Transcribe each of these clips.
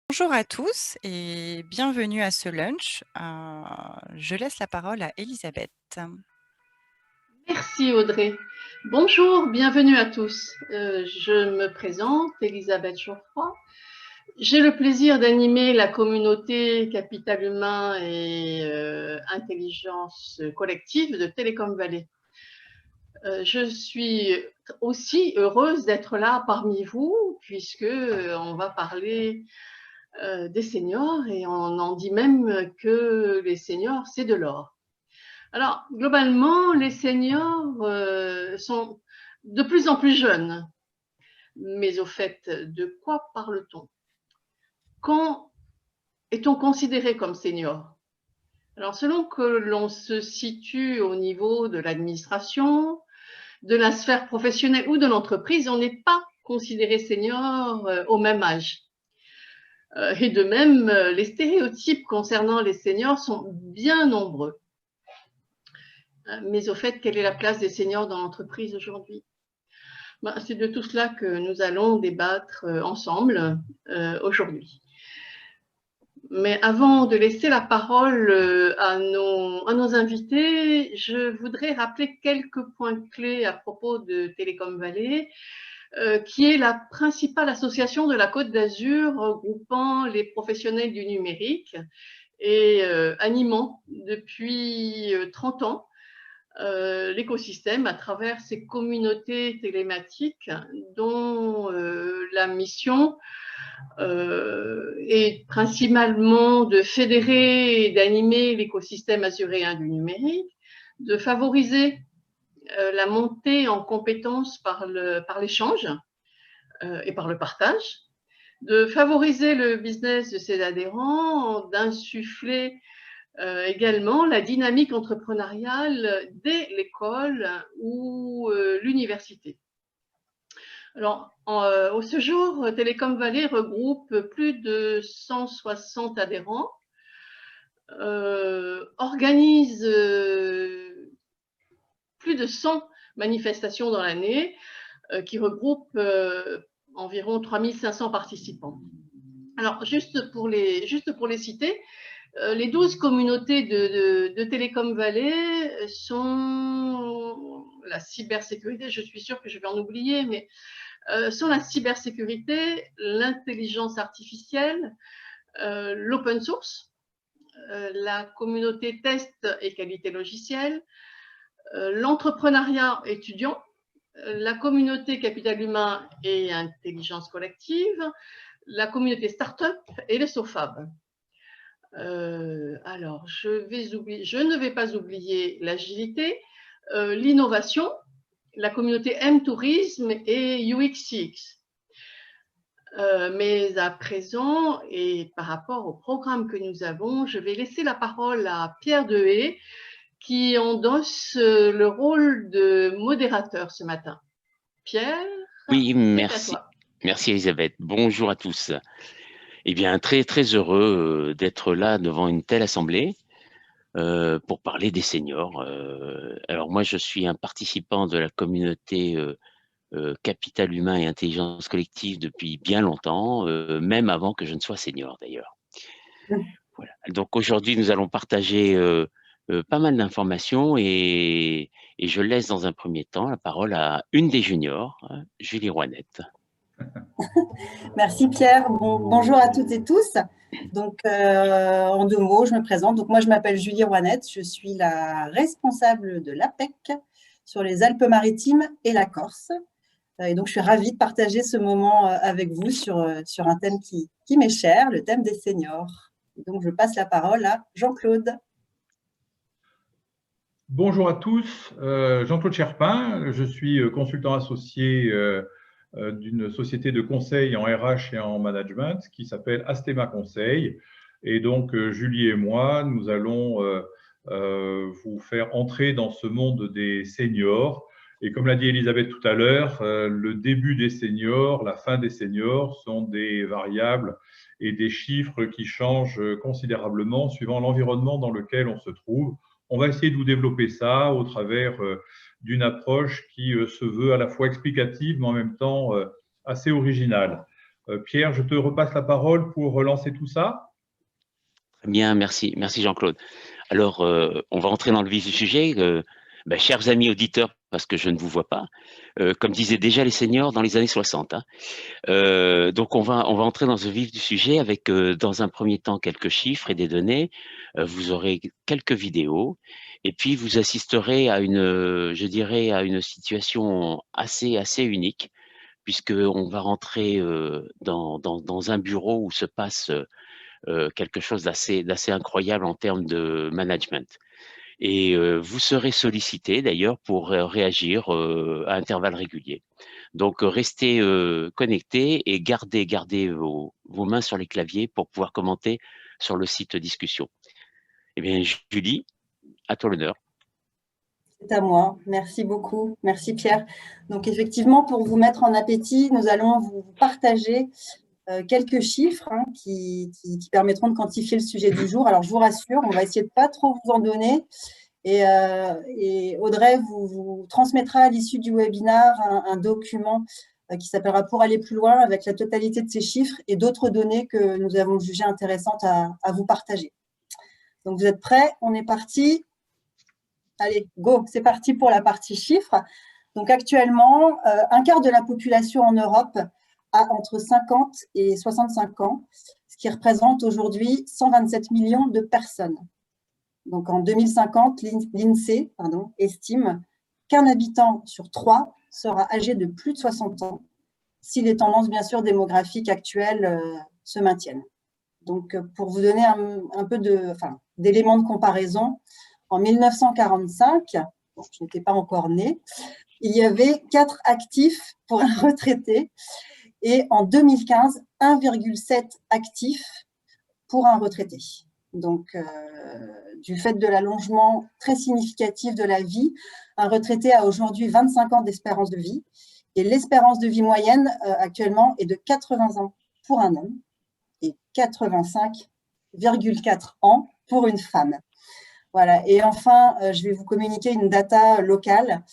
Bonjour à tous et bienvenue à ce lunch. Je laisse la parole à Elisabeth. Merci Audrey. Bonjour, bienvenue à tous. Je me présente, Elisabeth Geoffroy. J'ai le plaisir d'animer la communauté Capital Humain et Intelligence Collective de Télécom Valley. Je suis aussi heureuse d'être là parmi vous puisque on va parler des seniors et on en dit même que les seniors, c'est de l'or. Alors, globalement, les seniors sont de plus en plus jeunes. Mais au fait, de quoi parle-t-on? Quand est-on considéré comme senior? Alors, selon que l'on se situe au niveau de l'administration, de la sphère professionnelle ou de l'entreprise, on n'est pas considéré senior au même âge. Et de même, les stéréotypes concernant les seniors sont bien nombreux. Mais au fait, quelle est la place des seniors dans l'entreprise aujourd'hui? C'est de tout cela que nous allons débattre ensemble aujourd'hui. Mais avant de laisser la parole à nos invités, je voudrais rappeler quelques points clés à propos de Télécom Valley, qui est la principale association de la Côte d'Azur regroupant les professionnels du numérique et animant depuis 30 ans l'écosystème à travers ces communautés télématiques dont la mission est principalement de fédérer et d'animer l'écosystème azuréen du numérique, de favoriser la montée en compétences par l'échange et par le partage, de favoriser le business de ses adhérents, d'insuffler également la dynamique entrepreneuriale dès l'école ou l'université. Alors, au ce jour, Télécom Valley regroupe plus de 160 adhérents, organise plus de 100 manifestations dans l'année qui regroupent environ 3500 participants. Alors, juste pour les citer, les 12 communautés de Télécom Valley sont la cybersécurité, je suis sûre que je vais en oublier, mais sont la cybersécurité, l'intelligence artificielle, l'open source, la communauté test et qualité logicielle, l'entrepreneuriat étudiant, la communauté capital humain et intelligence collective, la communauté start-up et les SOFAB. Alors, je ne vais pas oublier l'agilité, l'innovation, la communauté M-Tourisme et UXCX. Mais à présent, et par rapport au programme que nous avons, je vais laisser la parole à Pierre Dehaye, qui endosse le rôle de modérateur ce matin. Pierre, oui, c'est à merci. toi. Merci Elisabeth. Bonjour à tous. Eh bien, très très heureux d'être là devant une telle assemblée pour parler des seniors. Alors moi, je suis un participant de la communauté Capital Humain et Intelligence Collective depuis bien longtemps, même avant que je ne sois senior d'ailleurs. Voilà. Donc aujourd'hui, nous allons partager pas mal d'informations et je laisse dans un premier temps la parole à une des juniors, Julie Rouanette. Merci Pierre. Bonjour à toutes et tous. Donc, en 2 mots, je me présente. Donc, moi, je m'appelle Julie Rouanette. Je suis la responsable de l'APEC sur les Alpes-Maritimes et la Corse. Et donc, je suis ravie de partager ce moment avec vous sur un thème qui m'est cher, le thème des seniors. Donc, je passe la parole à Jean-Claude. Bonjour à tous, Jean-Claude Cherpin. Je suis consultant associé d'une société de conseil en RH et en management qui s'appelle Astema Conseil. Et donc, Julie et moi, nous allons vous faire entrer dans ce monde des seniors. Et comme l'a dit Elisabeth tout à l'heure, le début des seniors, la fin des seniors sont des variables et des chiffres qui changent considérablement suivant l'environnement dans lequel on se trouve. On va essayer de vous développer ça au travers d'une approche qui se veut à la fois explicative, mais en même temps assez originale. Pierre, je te repasse la parole pour relancer tout ça. Très bien, merci. Merci Jean-Claude. Alors, on va entrer dans le vif du sujet. Chers amis auditeurs, parce que je ne vous vois pas, comme disaient déjà les seniors dans les années 60. Hein. Donc, on va entrer dans le vif du sujet avec, dans un premier temps, quelques chiffres et des données. Vous aurez quelques vidéos et puis vous assisterez à je dirais, à une situation assez unique, puisqu'on va rentrer dans un bureau où se passe quelque chose d'assez incroyable en termes de management. Et vous serez sollicité d'ailleurs pour réagir à intervalles réguliers. Donc restez connectés et gardez vos mains sur les claviers pour pouvoir commenter sur le site discussion. Eh bien, Julie, à toi l'honneur. C'est à moi. Merci beaucoup. Merci Pierre. Donc effectivement, pour vous mettre en appétit, nous allons vous partager quelques chiffres qui permettront de quantifier le sujet du jour. Alors je vous rassure, on va essayer de ne pas trop vous en donner. Et Audrey vous transmettra à l'issue du webinaire un document qui s'appellera « Pour aller plus loin » avec la totalité de ces chiffres et d'autres données que nous avons jugées intéressantes à vous partager. Donc, vous êtes prêts? On est parti. Allez, go, c'est parti pour la partie chiffres. Donc, actuellement, un quart de la population en Europe a entre 50 et 65 ans, ce qui représente aujourd'hui 127 millions de personnes. Donc, en 2050, l'INSEE estime qu'un habitant sur 3 sera âgé de plus de 60 ans si les tendances, bien sûr, démographiques actuelles se maintiennent. Donc, pour vous donner un peu d'éléments de comparaison, en 1945, je n'étais pas encore née, il y avait 4 actifs pour un retraité et en 2015, 1,7 actifs pour un retraité. Donc, du fait de l'allongement très significatif de la vie, un retraité a aujourd'hui 25 ans d'espérance de vie et l'espérance de vie moyenne actuellement est de 80 ans pour un homme et 85,4 ans pour une femme. Voilà. Et enfin, je vais vous communiquer une data locale.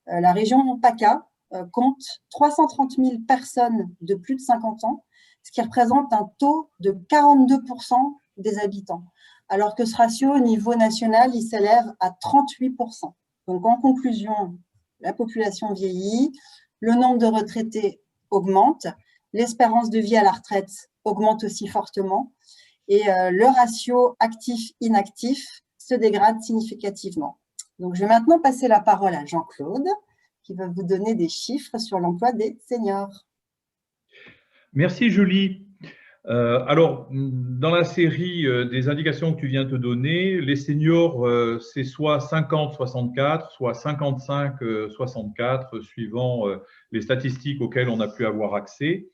La région PACA compte 330 000 personnes de plus de 50 ans, ce qui représente un taux de 42% des habitants, alors que ce ratio au niveau national, il s'élève à 38%. Donc, en conclusion, la population vieillit, le nombre de retraités augmente, l'espérance de vie à la retraite augmente aussi fortement et le ratio actif-inactif se dégrade significativement. Donc, je vais maintenant passer la parole à Jean-Claude, qui va vous donner des chiffres sur l'emploi des seniors. Merci Julie. Alors, dans la série des indications que tu viens de te donner, les seniors, c'est soit 50-64, soit 55-64, suivant les statistiques auxquelles on a pu avoir accès.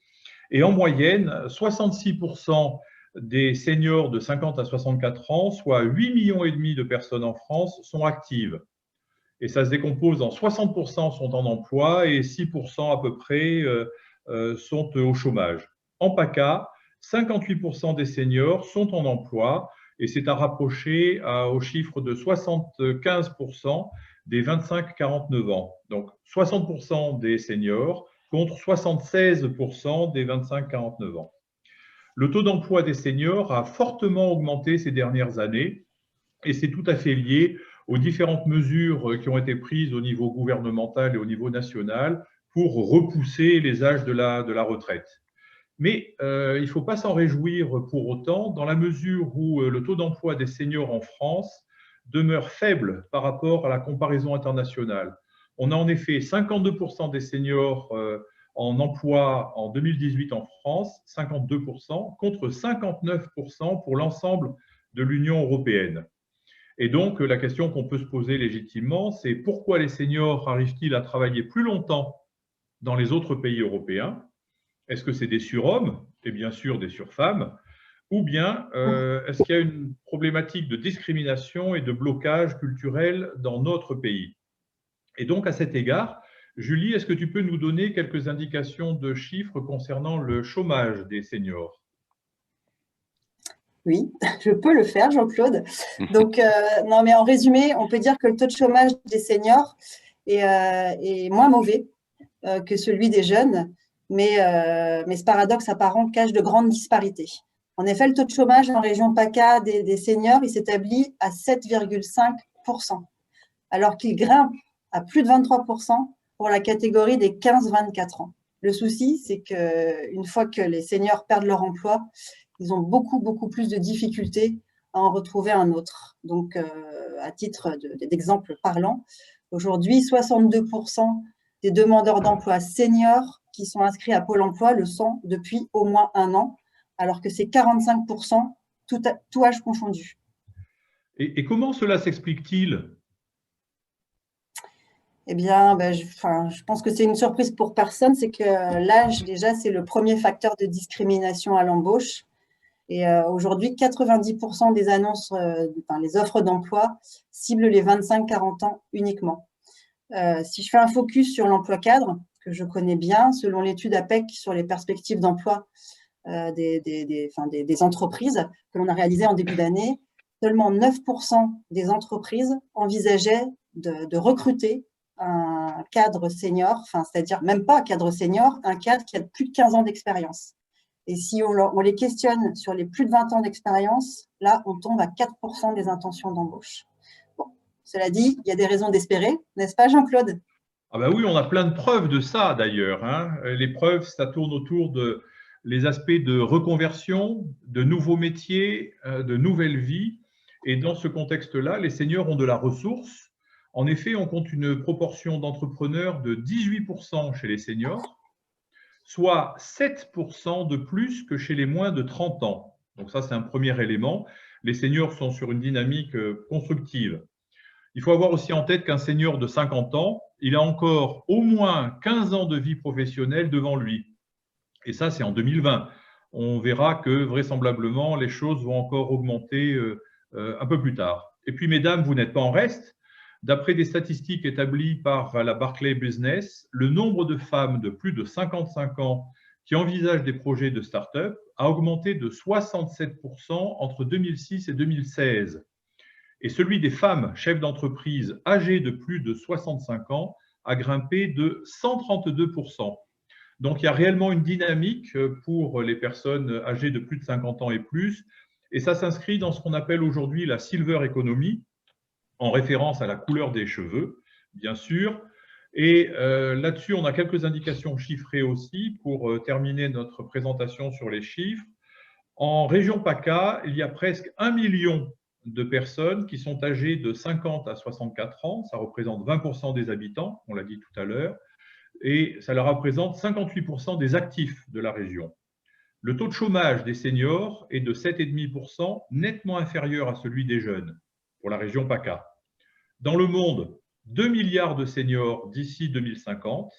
Et en moyenne, 66% des seniors de 50 à 64 ans, soit 8,5 millions de personnes en France, sont actives. Et ça se décompose en 60% sont en emploi et 6% à peu près sont au chômage. En PACA, 58% des seniors sont en emploi et c'est à rapprocher au chiffre de 75% des 25-49 ans. Donc 60% des seniors contre 76% des 25-49 ans. Le taux d'emploi des seniors a fortement augmenté ces dernières années et c'est tout à fait lié aux différentes mesures qui ont été prises au niveau gouvernemental et au niveau national pour repousser les âges de la retraite. Mais il ne faut pas s'en réjouir pour autant, dans la mesure où le taux d'emploi des seniors en France demeure faible par rapport à la comparaison internationale. On a en effet 52% des seniors en emploi en 2018 en France, 52%, contre 59% pour l'ensemble de l'Union européenne. Et donc, la question qu'on peut se poser légitimement, c'est pourquoi les seniors arrivent-ils à travailler plus longtemps dans les autres pays européens? Est-ce que c'est des surhommes et bien sûr des surfemmes? Ou bien est-ce qu'il y a une problématique de discrimination et de blocage culturel dans notre pays? Et donc, à cet égard, Julie, est-ce que tu peux nous donner quelques indications de chiffres concernant le chômage des seniors? Oui, je peux le faire, Jean-Claude. Donc, non, mais en résumé, on peut dire que le taux de chômage des seniors est moins mauvais que celui des jeunes. mais ce paradoxe apparent cache de grandes disparités. En effet, le taux de chômage en région PACA des seniors, il s'établit à 7,5%, alors qu'il grimpe à plus de 23% pour la catégorie des 15-24 ans. Le souci, c'est qu'une fois que les seniors perdent leur emploi, ils ont beaucoup plus de difficultés à en retrouver un autre. Donc, à titre d'exemple parlant, aujourd'hui, 62% des demandeurs d'emploi seniors qui sont inscrits à Pôle emploi le sont depuis au moins 1 an, alors que c'est 45% tout âge confondu. Et comment cela s'explique-t-il? Eh bien, je pense que c'est une surprise pour personne, c'est que l'âge, déjà, c'est le premier facteur de discrimination à l'embauche. Et aujourd'hui, 90% des annonces, les offres d'emploi ciblent les 25-40 ans uniquement. Si je fais un focus sur l'emploi cadre, que je connais bien, selon l'étude APEC sur les perspectives d'emploi des entreprises que l'on a réalisée en début d'année, seulement 9% des entreprises envisageaient de recruter un cadre senior, c'est-à-dire même pas un cadre senior, un cadre qui a plus de 15 ans d'expérience. Et si on les questionne sur les plus de 20 ans d'expérience, là, on tombe à 4% des intentions d'embauche. Bon, cela dit, il y a des raisons d'espérer, n'est-ce pas, Jean-Claude? Ah ben oui, on a plein de preuves de ça, d'ailleurs. Les preuves, ça tourne autour de les aspects de reconversion, de nouveaux métiers, de nouvelles vies. Et dans ce contexte-là, les seniors ont de la ressource. En effet, on compte une proportion d'entrepreneurs de 18% chez les seniors, soit 7% de plus que chez les moins de 30 ans. Donc ça, c'est un premier élément. Les seniors sont sur une dynamique constructive. Il faut avoir aussi en tête qu'un senior de 50 ans, il a encore au moins 15 ans de vie professionnelle devant lui. Et ça, c'est en 2020. On verra que vraisemblablement, les choses vont encore augmenter un peu plus tard. Et puis, mesdames, vous n'êtes pas en reste. D'après des statistiques établies par la Barclays Business, le nombre de femmes de plus de 55 ans qui envisagent des projets de start-up a augmenté de 67% entre 2006 et 2016. Et celui des femmes chefs d'entreprise âgées de plus de 65 ans a grimpé de 132%. Donc, il y a réellement une dynamique pour les personnes âgées de plus de 50 ans et plus. Et ça s'inscrit dans ce qu'on appelle aujourd'hui la silver economy, en référence à la couleur des cheveux, bien sûr. Et là-dessus, on a quelques indications chiffrées aussi pour terminer notre présentation sur les chiffres. En région PACA, il y a presque 1 million de personnes qui sont âgées de 50 à 64 ans. Ça représente 20% des habitants, on l'a dit tout à l'heure, et ça leur représente 58% des actifs de la région. Le taux de chômage des seniors est de 7,5%, nettement inférieur à celui des jeunes pour la région PACA. Dans le monde, 2 milliards de seniors d'ici 2050.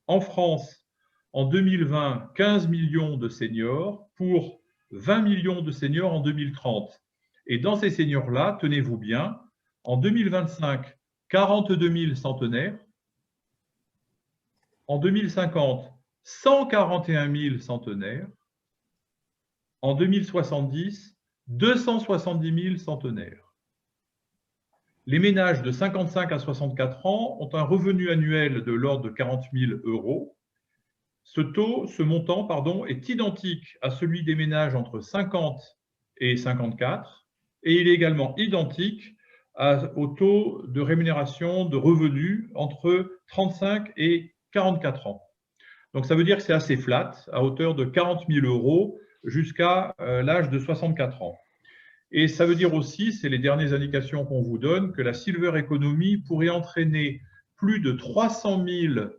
En France, en 2020, 15 millions de seniors pour 20 millions de seniors en 2030. Et dans ces seniors-là, tenez-vous bien, en 2025, 42 000 centenaires. En 2050, 141 000 centenaires. En 2070, 270 000 centenaires. Les ménages de 55 à 64 ans ont un revenu annuel de l'ordre de 40 000 €. Ce montant, est identique à celui des ménages entre 50 et 54, et il est également identique au taux de rémunération de revenus entre 35 et 44 ans. Donc, ça veut dire que c'est assez flat, à hauteur de 40 000 € jusqu'à l'âge de 64 ans. Et ça veut dire aussi, c'est les dernières indications qu'on vous donne, que la silver economy pourrait entraîner plus de 300 000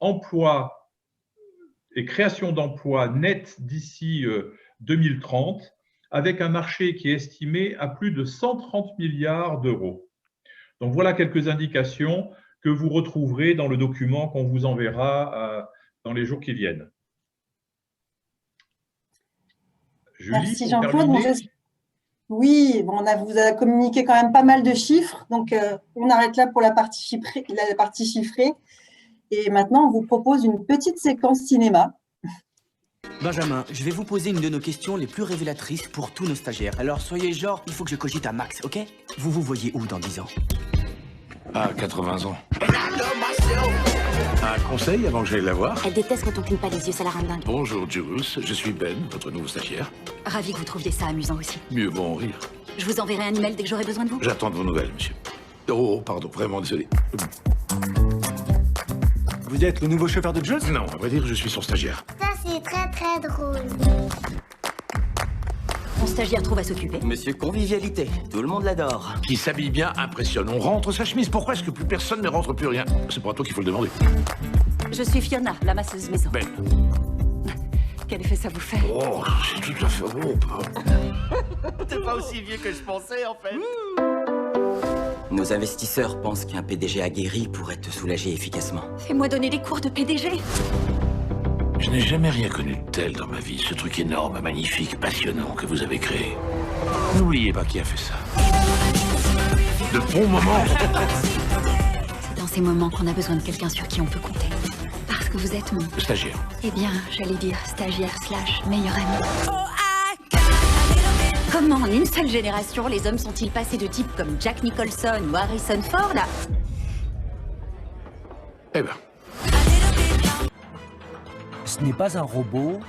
emplois et créations d'emplois nets d'ici 2030, avec un marché qui est estimé à plus de 130 milliards d'euros. Donc voilà quelques indications que vous retrouverez dans le document qu'on vous enverra dans les jours qui viennent. Julie, merci Jean-Claude. Oui, bon, on vous a communiqué quand même pas mal de chiffres, donc on arrête là pour la partie chiffrée. Et maintenant, on vous propose une petite séquence cinéma. Benjamin, je vais vous poser une de nos questions les plus révélatrices pour tous nos stagiaires. Alors soyez genre, il faut que je cogite à max, ok? Vous vous voyez où dans 10 ans? À 80 ans. Un conseil avant que j'aille la voir? Elle déteste quand on cligne pas les yeux, ça la rend dingue. Bonjour Jules, je suis Ben, votre nouveau stagiaire. Ravi que vous trouviez ça amusant aussi. Mieux vaut en rire. Je vous enverrai un email dès que j'aurai besoin de vous. J'attends de vos nouvelles, monsieur. Oh, pardon, vraiment désolé. Vous êtes le nouveau chauffeur de Jules? Non, à vrai dire, je suis son stagiaire. Ça, c'est très très drôle. Mon stagiaire trouve à s'occuper. Monsieur Convivialité, tout le monde l'adore. Qui s'habille bien impressionne. On rentre sa chemise. Pourquoi est-ce que plus personne ne rentre plus rien? C'est pas à toi qu'il faut le demander. Je suis Fiona, la masseuse maison. Ben. Quel effet ça vous fait? Oh, c'est tout à fait bon. T'es pas aussi vieux que je pensais, en fait. Nos investisseurs pensent qu'un PDG aguerri pourrait te soulager efficacement. Fais-moi donner des cours de PDG. Je n'ai jamais rien connu de tel dans ma vie. Ce truc énorme, magnifique, passionnant que vous avez créé. N'oubliez pas qui a fait ça. De bons moments. C'est dans ces moments qu'on a besoin de quelqu'un sur qui on peut compter. Parce que vous êtes mon... Stagiaire. Eh bien, j'allais dire stagiaire / meilleur ami. Comment en une seule génération les hommes sont-ils passés de types comme Jack Nicholson ou Harrison Ford là? Eh ben. Ce n'est pas un robot,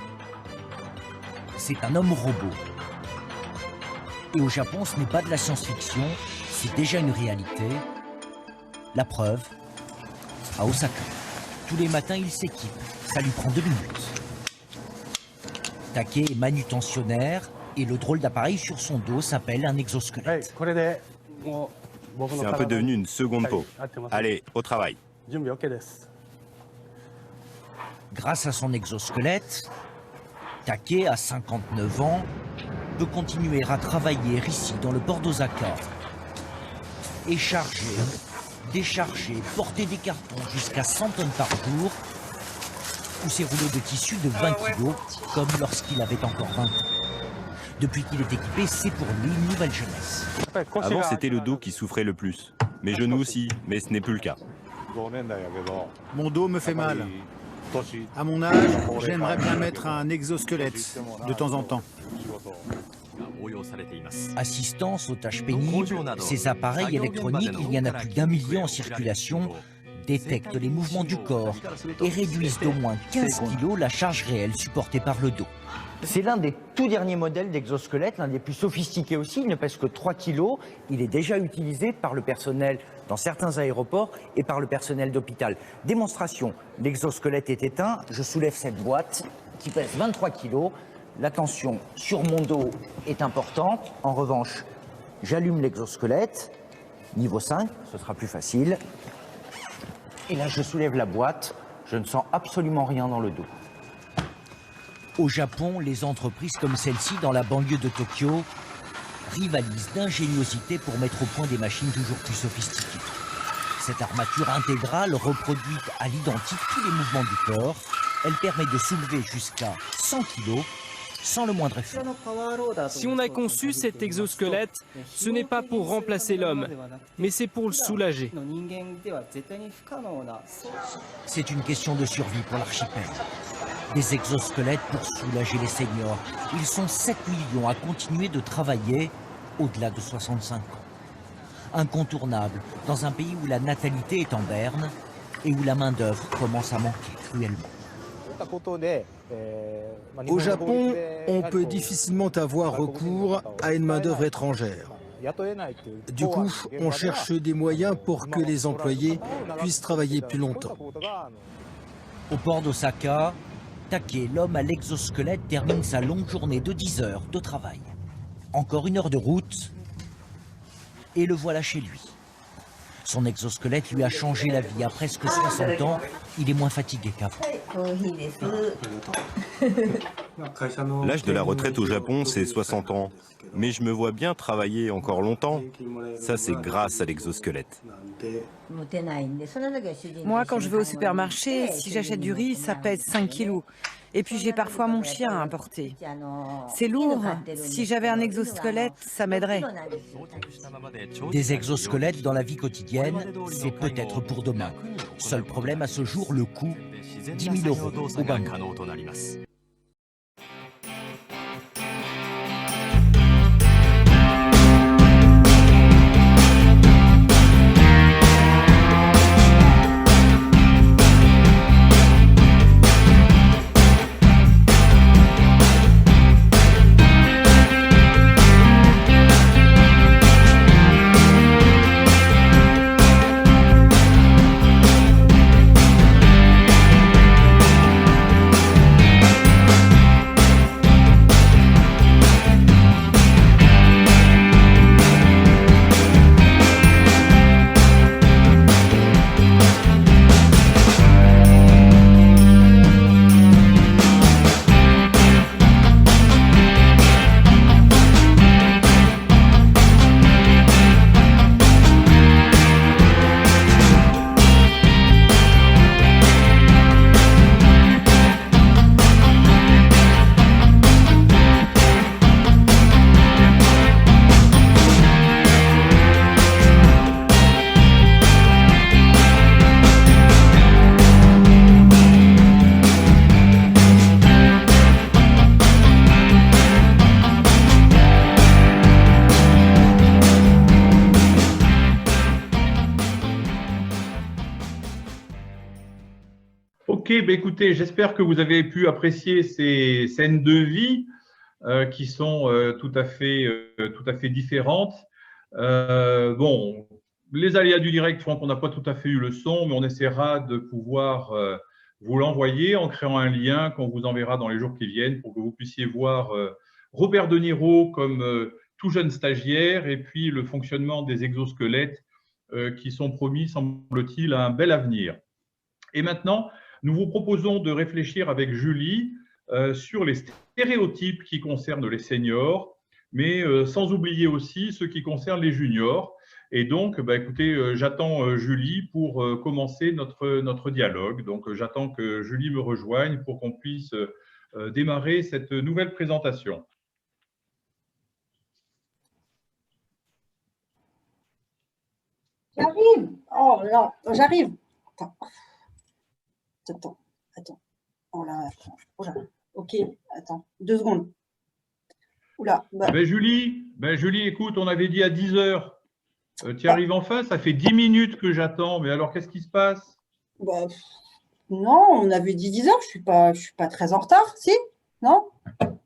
c'est un homme robot. Et au Japon, ce n'est pas de la science-fiction, c'est déjà une réalité. La preuve, à Osaka. Tous les matins, il s'équipe. Ça lui prend 2 minutes. Take est manutentionnaire et le drôle d'appareil sur son dos s'appelle un exosquelette. C'est un peu devenu une seconde peau. Allez, au travail. Grâce à son exosquelette, Take, à 59 ans, peut continuer à travailler ici, dans le port d'Osaka. Et charger, décharger, porter des cartons jusqu'à 100 tonnes par jour, ou ses rouleaux de tissu de 20 kilos, comme lorsqu'il avait encore 20 ans. Depuis qu'il est équipé, c'est pour lui une nouvelle jeunesse. Avant, c'était le dos qui souffrait le plus. Mes genoux aussi, mais ce n'est plus le cas. Mon dos me fait mal. À mon âge, j'aimerais bien mettre un exosquelette de temps en temps. Assistance aux tâches pénibles, ces appareils électroniques, il y en a plus d'1 million en circulation, détectent les mouvements du corps et réduisent d'au moins 15 kg la charge réelle supportée par le dos. C'est l'un des tout derniers modèles d'exosquelette, l'un des plus sophistiqués aussi, il ne pèse que 3 kg. Il est déjà utilisé par le personnel dans certains aéroports et par le personnel d'hôpital. Démonstration, l'exosquelette est éteint, je soulève cette boîte qui pèse 23 kg. La tension sur mon dos est importante. En revanche, j'allume l'exosquelette, niveau 5, ce sera plus facile. Et là, je soulève la boîte, je ne sens absolument rien dans le dos. Au Japon, les entreprises comme celle-ci dans la banlieue de Tokyo rivalisent d'ingéniosité pour mettre au point des machines toujours plus sophistiquées. Cette armature intégrale, reproduite à l'identique tous les mouvements du corps, elle permet de soulever jusqu'à 100 kg sans le moindre effort. Si on a conçu cet exosquelette, ce n'est pas pour remplacer l'homme, mais c'est pour le soulager. C'est une question de survie pour l'archipel. Des exosquelettes pour soulager les seniors. Ils sont 7 millions à continuer de travailler au-delà de 65 ans. Incontournable dans un pays où la natalité est en berne et où la main-d'œuvre commence à manquer cruellement. Au Japon, on peut difficilement avoir recours à une main-d'œuvre étrangère. Du coup, on cherche des moyens pour que les employés puissent travailler plus longtemps. Au port d'Osaka, Take, l'homme à l'exosquelette, termine sa longue journée de 10 heures de travail. Encore 1 heure de route, et le voilà chez lui. Son exosquelette lui a changé la vie. À presque 60 ans, il est moins fatigué qu'avant. L'âge de la retraite au Japon, c'est 60 ans. Mais je me vois bien travailler encore longtemps. Ça, c'est grâce à l'exosquelette. Moi, quand je vais au supermarché, si j'achète du riz, ça pèse 5 kilos. Et puis j'ai parfois mon chien à porter. C'est lourd. Si j'avais un exosquelette, ça m'aiderait. Des exosquelettes dans la vie quotidienne, c'est peut-être pour demain. Seul problème à ce jour, le coût, 10 000 € au bas mot. écoutez, j'espère que vous avez pu apprécier ces scènes de vie qui sont tout à fait différentes. Bon, les aléas du direct font qu'on n'a pas tout à fait eu le son, mais on essaiera de pouvoir vous l'envoyer en créant un lien qu'on vous enverra dans les jours qui viennent pour que vous puissiez voir Robert De Niro comme tout jeune stagiaire et puis le fonctionnement des exosquelettes qui sont promis, semble-t-il, à un bel avenir. Et maintenant, nous vous proposons de réfléchir avec Julie sur les stéréotypes qui concernent les seniors, mais sans oublier aussi ceux qui concernent les juniors. Et donc, écoutez, j'attends Julie pour commencer notre dialogue. Donc, j'attends que Julie me rejoigne pour qu'on puisse démarrer cette nouvelle présentation. J'arrive. Oh là, j'arrive. Attends. Oh là, ok, attends, 2 secondes. Oula. Julie, écoute, on avait dit à 10 heures. Tu arrives enfin, ça fait 10 minutes que j'attends. Mais alors, qu'est-ce qui se passe? Non, on avait dit 10 heures. Je suis pas très en retard, si? Non?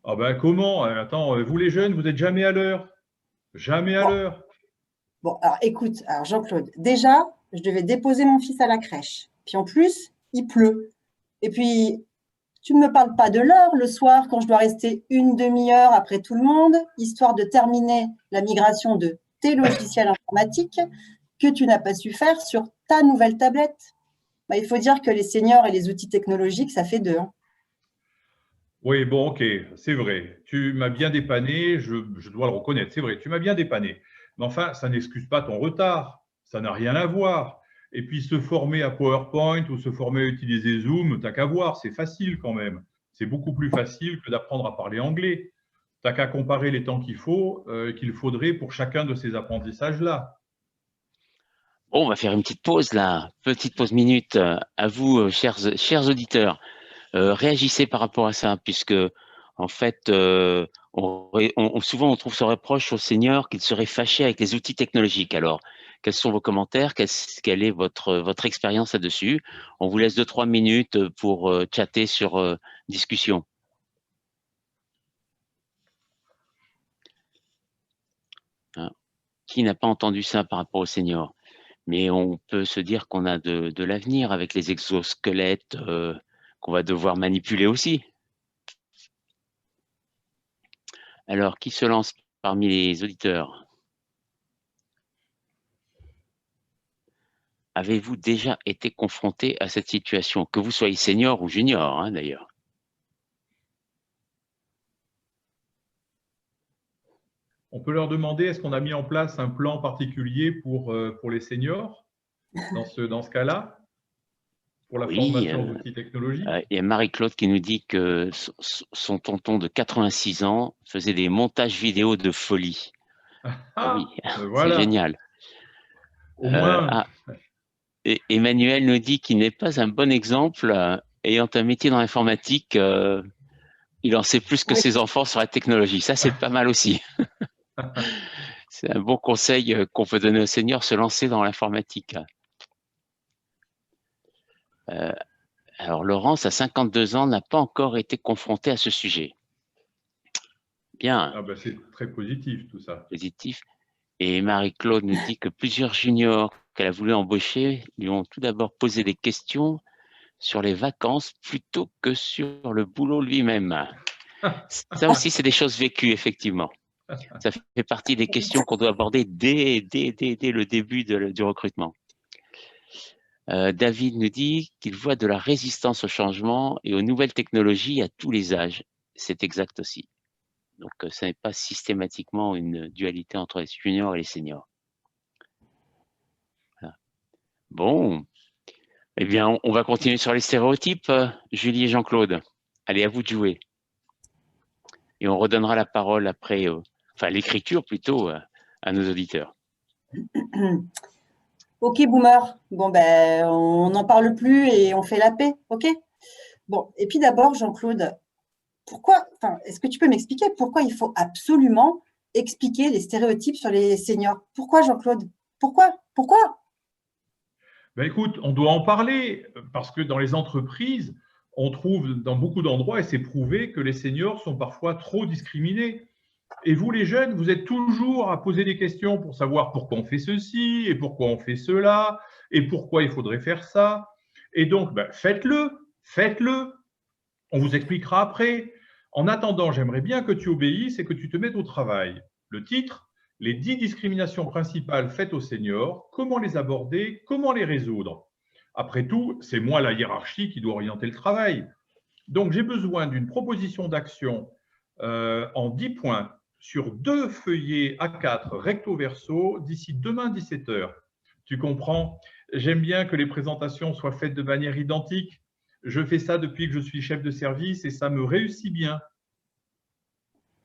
Ah comment? Attends, vous les jeunes, vous n'êtes jamais à l'heure. Jamais à l'heure. Bon, alors écoute, Jean-Claude, déjà, je devais déposer mon fils à la crèche. Puis en plus, il pleut. Et puis, tu ne me parles pas de l'heure le soir quand je dois rester une demi-heure après tout le monde, histoire de terminer la migration de tes logiciels informatiques que tu n'as pas su faire sur ta nouvelle tablette. Il faut dire que les seniors et les outils technologiques, ça fait 2. Hein. Oui, bon, ok, c'est vrai. Tu m'as bien dépanné, je dois le reconnaître, c'est vrai, tu m'as bien dépanné. Mais enfin, ça n'excuse pas ton retard, ça n'a rien à voir. Et puis, se former à PowerPoint ou se former à utiliser Zoom, t'as qu'à voir, c'est facile quand même. C'est beaucoup plus facile que d'apprendre à parler anglais. T'as qu'à comparer les temps qu'il faudrait pour chacun de ces apprentissages-là. Bon, on va faire une petite pause là, petite pause minute. À vous, chers auditeurs, réagissez par rapport à ça, puisque en fait, souvent on trouve ce reproche aux seniors qu'ils seraient fâchés avec les outils technologiques. Alors, quels sont vos commentaires? Quelle est votre expérience là-dessus? On vous laisse 2-3 minutes pour chatter sur discussion. Hein? Qui n'a pas entendu ça par rapport aux seniors? Mais on peut se dire qu'on a de l'avenir avec les exosquelettes qu'on va devoir manipuler aussi. Alors, qui se lance parmi les auditeurs? Avez-vous déjà été confronté à cette situation, que vous soyez senior ou junior, hein, d'ailleurs? On peut leur demander, est-ce qu'on a mis en place un plan particulier pour les seniors dans ce cas-là, pour la formation aux outils technologiques? Il y a Marie-Claude qui nous dit que son tonton de 86 ans faisait des montages vidéo de folie. Oui, voilà. C'est génial. Au moins... et Emmanuel nous dit qu'il n'est pas un bon exemple, ayant un métier dans l'informatique, il en sait plus que ses enfants sur la technologie. Ça, c'est pas mal aussi. C'est un bon conseil qu'on peut donner aux seniors, se lancer dans l'informatique. Alors, Laurence, à 52 ans, n'a pas encore été confrontée à ce sujet. Bien. C'est très positif, tout ça. Positif. Et Marie-Claude nous dit que plusieurs juniors qu'elle a voulu embaucher lui ont tout d'abord posé des questions sur les vacances plutôt que sur le boulot lui-même. Ça aussi, c'est des choses vécues, effectivement. Ça fait partie des questions qu'on doit aborder dès le début du recrutement. David nous dit qu'il voit de la résistance au changement et aux nouvelles technologies à tous les âges. C'est exact aussi. Donc, ce n'est pas systématiquement une dualité entre les juniors et les seniors. Voilà. Bon, eh bien, on va continuer sur les stéréotypes, Julie et Jean-Claude. Allez, à vous de jouer. Et on redonnera la parole après, enfin l'écriture plutôt, à nos auditeurs. Ok, boomer. Bon, on n'en parle plus et on fait la paix, ok? Bon, et puis d'abord, Jean-Claude, est-ce que tu peux m'expliquer pourquoi il faut absolument expliquer les stéréotypes sur les seniors? Pourquoi, Jean-Claude? Pourquoi? Ben écoute, on doit en parler parce que dans les entreprises, on trouve dans beaucoup d'endroits, et c'est prouvé, que les seniors sont parfois trop discriminés. Et vous, les jeunes, vous êtes toujours à poser des questions pour savoir pourquoi on fait ceci et pourquoi on fait cela et pourquoi il faudrait faire ça. Et donc, ben, faites-le, faites-le. On vous expliquera après. En attendant, j'aimerais bien que tu obéisses et que tu te mettes au travail. Le titre, les 10 discriminations principales faites aux seniors, comment les aborder, comment les résoudre. Après tout, c'est moi la hiérarchie qui doit orienter le travail. Donc, j'ai besoin d'une proposition d'action en 10 points sur 2 feuillets A4 recto-verso d'ici demain 17 h. Tu comprends? J'aime bien que les présentations soient faites de manière identique. Je fais ça depuis que je suis chef de service et ça me réussit bien.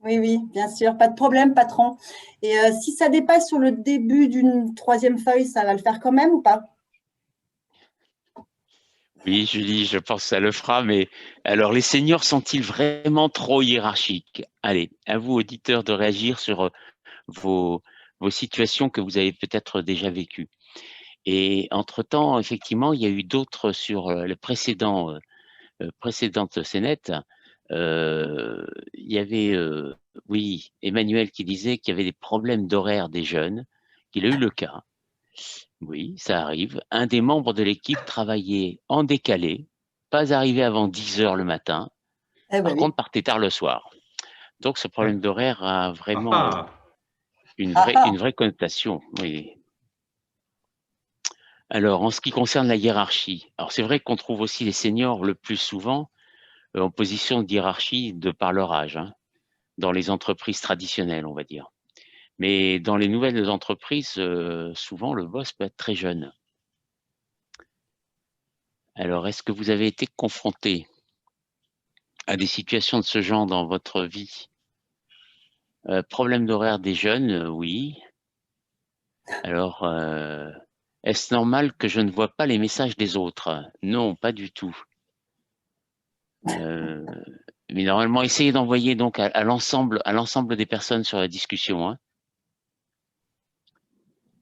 Oui, oui, bien sûr, pas de problème, patron. Et si ça dépasse sur le début d'une 3e feuille, ça va le faire quand même ou pas? Oui, Julie, je pense que ça le fera, mais alors les seniors sont-ils vraiment trop hiérarchiques? Allez, à vous, auditeurs, de réagir sur vos situations que vous avez peut-être déjà vécues. Et entre-temps, effectivement, il y a eu d'autres sur le précédente scénette. Il y avait, oui, Emmanuel qui disait qu'il y avait des problèmes d'horaire des jeunes, qu'il a eu le cas. Oui, ça arrive. Un des membres de l'équipe travaillait en décalé, pas arrivé avant 10 h le matin, par contre partait tard le soir. Donc ce problème d'horaire a vraiment une vraie connotation. Oui. Alors, en ce qui concerne la hiérarchie, alors c'est vrai qu'on trouve aussi les seniors le plus souvent en position de hiérarchie de par leur âge, hein, dans les entreprises traditionnelles, on va dire. Mais dans les nouvelles entreprises, souvent le boss peut être très jeune. Alors, est-ce que vous avez été confronté à des situations de ce genre dans votre vie? Problème d'horaire des jeunes, oui. Alors, est-ce normal que je ne vois pas les messages des autres? Non, pas du tout. Mais normalement, essayez d'envoyer donc à l'ensemble des personnes sur la discussion. Hein.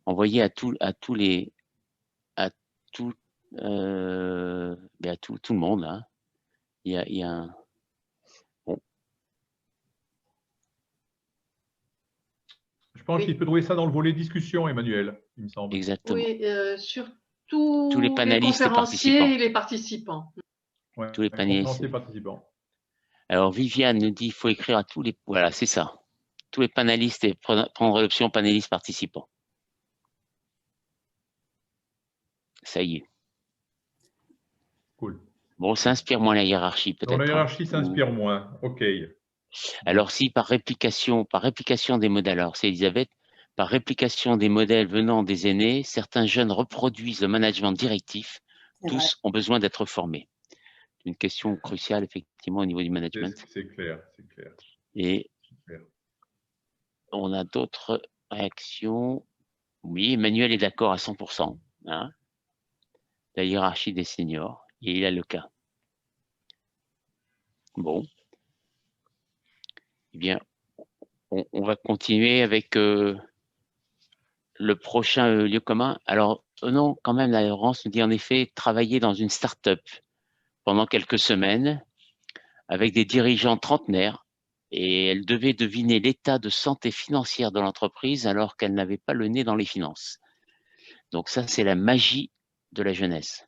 Envoyez à tout le monde. Hein. Il y a un... Bon. Je pense qu'il peut trouver ça dans le volet discussion, Emmanuel, il me semble. Exactement. Oui, sur tous les panélistes les conférenciers et les participants. Ouais, tous les panélistes. Participants. Alors, Viviane nous dit qu'il faut écrire à tous les... Voilà, c'est ça. Tous les panélistes et prendre l'option panélistes participants. Ça y est. Cool. Bon, ça inspire moins la hiérarchie, peut-être. La hiérarchie s'inspire moins. OK. Alors, si par réplication des modèles, alors c'est Elisabeth, par réplication des modèles venant des aînés, certains jeunes reproduisent le management directif. Tous ont besoin d'être formés. C'est une question cruciale, effectivement, au niveau du management. C'est clair, c'est clair. Et on a d'autres réactions. Oui, Emmanuel est d'accord à 100%. Hein, la hiérarchie des seniors, et il a le cas. Bon. Eh bien, on va continuer avec le prochain lieu commun. Alors, non, quand même, la Laurence nous dit en effet travailler dans une start-up pendant quelques semaines avec des dirigeants trentenaires et elle devait deviner l'état de santé financière de l'entreprise alors qu'elle n'avait pas le nez dans les finances. Donc ça, c'est la magie de la jeunesse.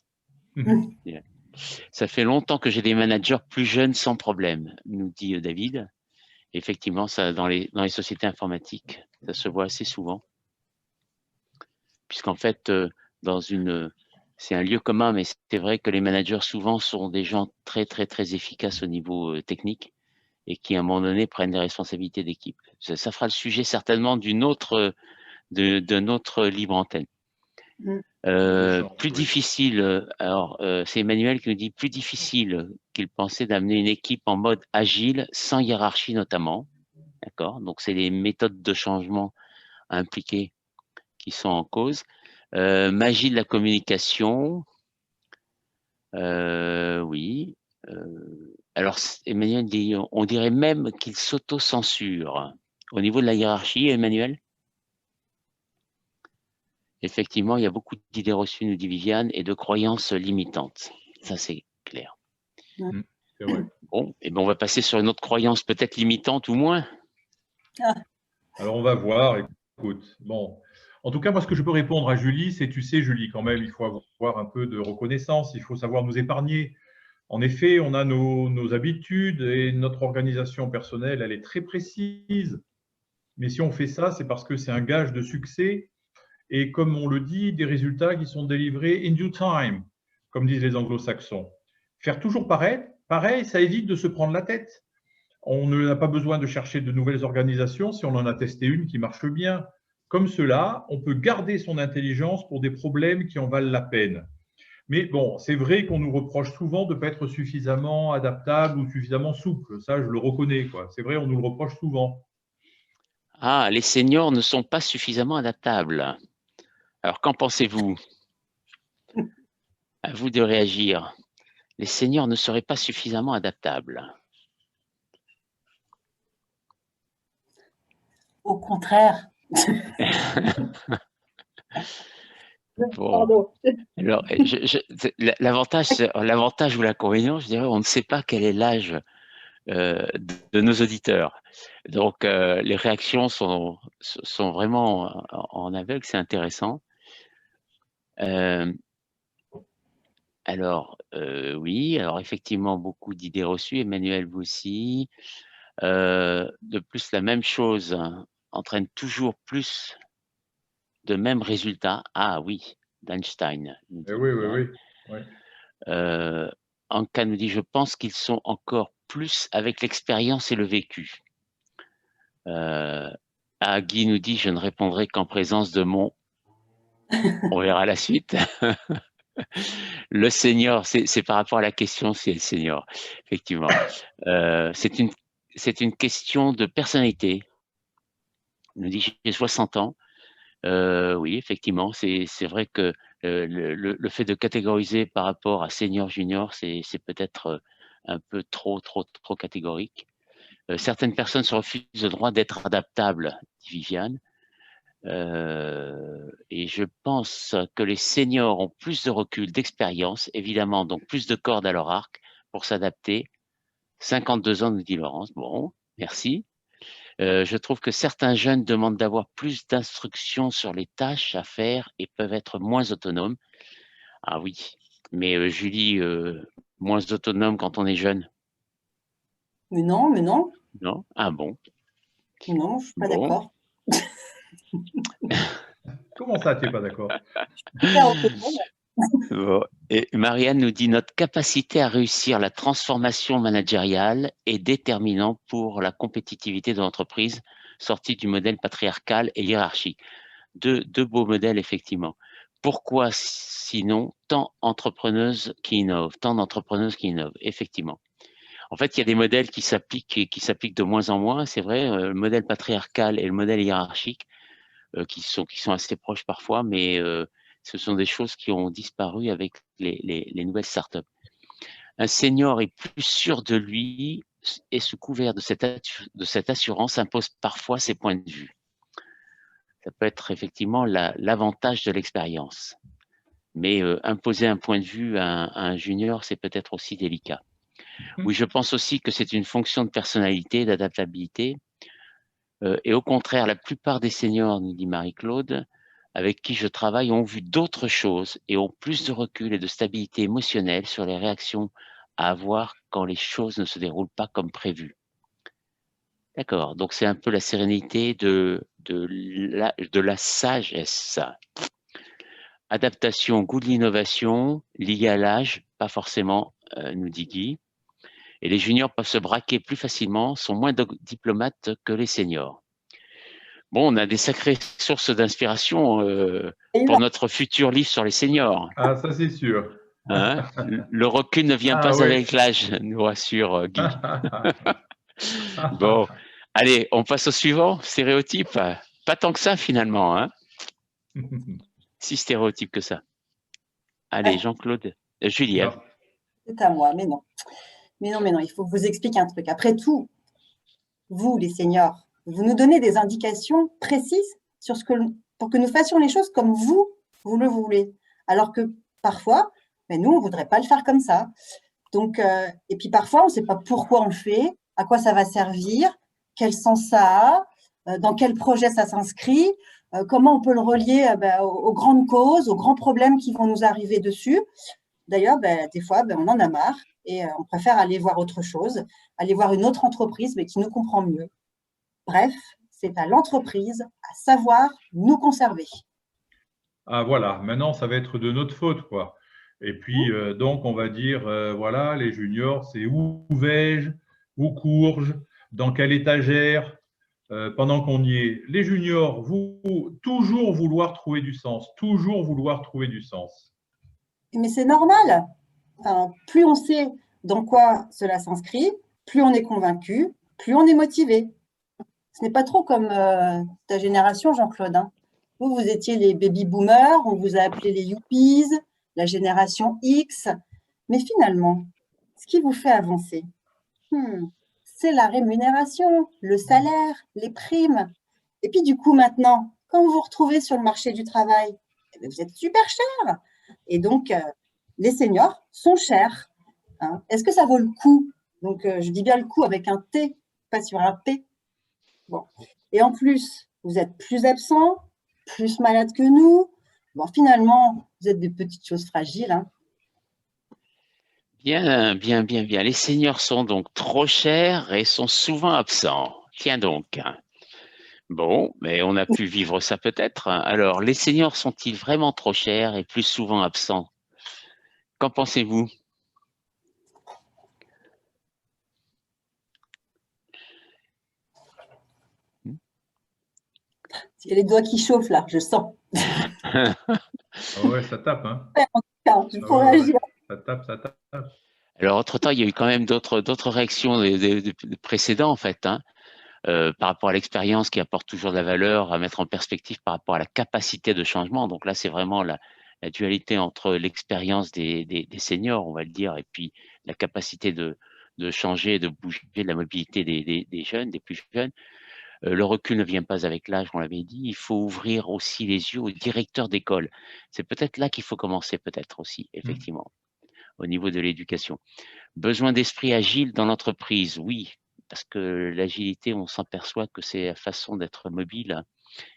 Ça fait longtemps que j'ai des managers plus jeunes sans problème, nous dit David. Effectivement, ça, dans les sociétés informatiques, ça se voit assez souvent. Puisqu'en fait, c'est un lieu commun, mais c'est vrai que les managers souvent sont des gens très, très, très efficaces au niveau technique et qui, à un moment donné, prennent des responsabilités d'équipe. Ça fera le sujet certainement d'un autre libre antenne. Plus difficile, alors c'est Emmanuel qui nous dit plus difficile qu'il pensait d'amener une équipe en mode agile, sans hiérarchie notamment. D'accord. Donc, c'est les méthodes de changement impliquées qui sont en cause. Magie de la communication. Oui. Alors, Emmanuel dit, on dirait même qu'il s'auto-censure. Au niveau de la hiérarchie, Emmanuel? effectivement, il y a beaucoup d'idées reçues, nous dit Viviane, et de croyances limitantes. Ça, c'est clair. C'est vrai. Bon, et ben on va passer sur une autre croyance peut-être limitante ou moins. Alors, on va voir. Écoute, bon. En tout cas, moi, ce que je peux répondre à Julie, c'est, tu sais, Julie, quand même, il faut avoir un peu de reconnaissance, il faut savoir nous épargner. En effet, on a nos habitudes et notre organisation personnelle, elle est très précise. Mais si on fait ça, c'est parce que c'est un gage de succès. Et comme on le dit, des résultats qui sont délivrés in due time, comme disent les anglo-saxons. Faire toujours pareil, ça évite de se prendre la tête. On n'a pas besoin de chercher de nouvelles organisations si on en a testé une qui marche bien. Comme cela, on peut garder son intelligence pour des problèmes qui en valent la peine. Mais bon, c'est vrai qu'on nous reproche souvent de ne pas être suffisamment adaptable ou suffisamment souple. Ça, je le reconnais, quoi. C'est vrai, on nous le reproche souvent. Ah, les seniors ne sont pas suffisamment adaptables. Alors, qu'en pensez-vous? À vous de réagir. Les seniors ne seraient pas suffisamment adaptables. Au contraire. Bon. Alors, l'avantage ou l'inconvénient, je dirais, on ne sait pas quel est l'âge de nos auditeurs. Donc, les réactions sont vraiment en aveugle, c'est intéressant. Oui, alors effectivement, beaucoup d'idées reçues. Emmanuel, vous aussi. De plus, la même chose entraîne toujours plus de mêmes résultats. Ah oui, d'Einstein. Oui. Anka nous dit, je pense qu'ils sont encore plus avec l'expérience et le vécu. Guy nous dit, je ne répondrai qu'en présence de mon... On verra la suite. Le senior, c'est par rapport à la question, c'est le senior, effectivement. C'est une question de personnalité. Il nous dit, j'ai 60 ans. Oui, effectivement, c'est vrai que le fait de catégoriser par rapport à senior, junior, c'est peut-être un peu trop catégorique. Certaines personnes se refusent le droit d'être adaptables, dit Viviane. Et je pense que les seniors ont plus de recul, d'expérience, évidemment, donc plus de cordes à leur arc pour s'adapter. 52 ans, nous dit Laurence. Bon, merci. Je trouve que certains jeunes demandent d'avoir plus d'instructions sur les tâches à faire et peuvent être moins autonomes. Ah oui, mais Julie, moins autonome quand on est jeune? Mais non. Non? Ah bon? Non, je ne suis pas d'accord. Comment ça, tu n'es pas d'accord? Bon. Et Marianne nous dit, notre capacité à réussir la transformation managériale est déterminante pour la compétitivité de l'entreprise sortie du modèle patriarcal et hiérarchique. Deux beaux modèles, effectivement. Pourquoi sinon tant d'entrepreneuses qui innovent, effectivement. En fait, il y a des modèles qui s'appliquent et qui s'appliquent de moins en moins, c'est vrai, le modèle patriarcal et le modèle hiérarchique qui sont assez proches parfois, mais ce sont des choses qui ont disparu avec les nouvelles startups. Un senior est plus sûr de lui et sous couvert de cette assurance impose parfois ses points de vue. Ça peut être effectivement l'avantage de l'expérience. Mais imposer un point de vue à un junior, c'est peut-être aussi délicat. Oui, je pense aussi que c'est une fonction de personnalité, d'adaptabilité. Et au contraire, la plupart des seniors, nous dit Marie-Claude, avec qui je travaille, ont vu d'autres choses et ont plus de recul et de stabilité émotionnelle sur les réactions à avoir quand les choses ne se déroulent pas comme prévu. D'accord, donc c'est un peu la sérénité de la sagesse. Adaptation, goût de l'innovation, lié à l'âge, pas forcément, nous dit Guy. Et les juniors peuvent se braquer plus facilement, sont moins diplomates que les seniors. Bon, on a des sacrées sources d'inspiration pour notre futur livre sur les seniors. Ah, ça c'est sûr. Hein, le recul ne vient pas avec l'âge, nous rassure Guy. Bon, allez, on passe au suivant, stéréotype. Pas tant que ça finalement, hein. Si stéréotype que ça. Allez, Jean-Claude, Julien. C'est à moi, mais non. Mais non, il faut que je vous explique un truc. Après tout, vous, les seniors, vous nous donnez des indications précises sur ce que pour que nous fassions les choses comme vous le voulez. Alors que parfois, nous, on ne voudrait pas le faire comme ça. Donc, et puis parfois, on ne sait pas pourquoi on le fait, à quoi ça va servir, quel sens ça a, dans quel projet ça s'inscrit, comment on peut le relier aux grandes causes, aux grands problèmes qui vont nous arriver dessus. D'ailleurs, des fois, on en a marre et on préfère aller voir autre chose, aller voir une autre entreprise mais qui nous comprend mieux. Bref, c'est à l'entreprise à savoir nous conserver. Ah voilà, maintenant ça va être de notre faute, quoi. Et puis donc on va dire, voilà, les juniors, c'est où vais-je, où cours-je, dans quelle étagère, pendant qu'on y est. Les juniors, vous toujours vouloir trouver du sens, toujours vouloir trouver du sens. Mais c'est normal. Enfin, plus on sait dans quoi cela s'inscrit, plus on est convaincu, plus on est motivé. Ce n'est pas trop comme ta génération, Jean-Claude. Hein. Vous étiez les baby-boomers, on vous a appelé les yuppies, la génération X. Mais finalement, ce qui vous fait avancer, c'est la rémunération, le salaire, les primes. Et puis du coup, maintenant, quand vous vous retrouvez sur le marché du travail, vous êtes super cher. Et donc, les seniors sont chers. Hein. Est-ce que ça vaut le coup? Donc, je dis bien le coup avec un T, pas sur un P. Bon. Et en plus, vous êtes plus absents, plus malades que nous. Bon, finalement, vous êtes des petites choses fragiles. Hein. Bien, bien, bien, bien. Les seniors sont donc trop chers et sont souvent absents. Tiens donc. Bon, mais on a pu vivre ça peut-être. Alors, les seniors sont-ils vraiment trop chers et plus souvent absents? Qu'en pensez-vous? Il y a les doigts qui chauffent là, je sens. Ah ouais, ça tape. Hein. Il faut réagir. Ça tape, ça tape. Alors, entre-temps, il y a eu quand même d'autres réactions des précédents, en fait, hein, par rapport à l'expérience qui apporte toujours de la valeur à mettre en perspective par rapport à la capacité de changement. Donc là, c'est vraiment la dualité entre l'expérience des seniors, on va le dire, et puis la capacité de changer, de bouger, de la mobilité des jeunes, des plus jeunes. Le recul ne vient pas avec l'âge, on l'avait dit. Il faut ouvrir aussi les yeux aux directeurs d'école. C'est peut-être là qu'il faut commencer, peut-être aussi, effectivement, au niveau de l'éducation. Besoin d'esprit agile dans l'entreprise, oui, parce que l'agilité, on s'aperçoit que c'est la façon d'être mobile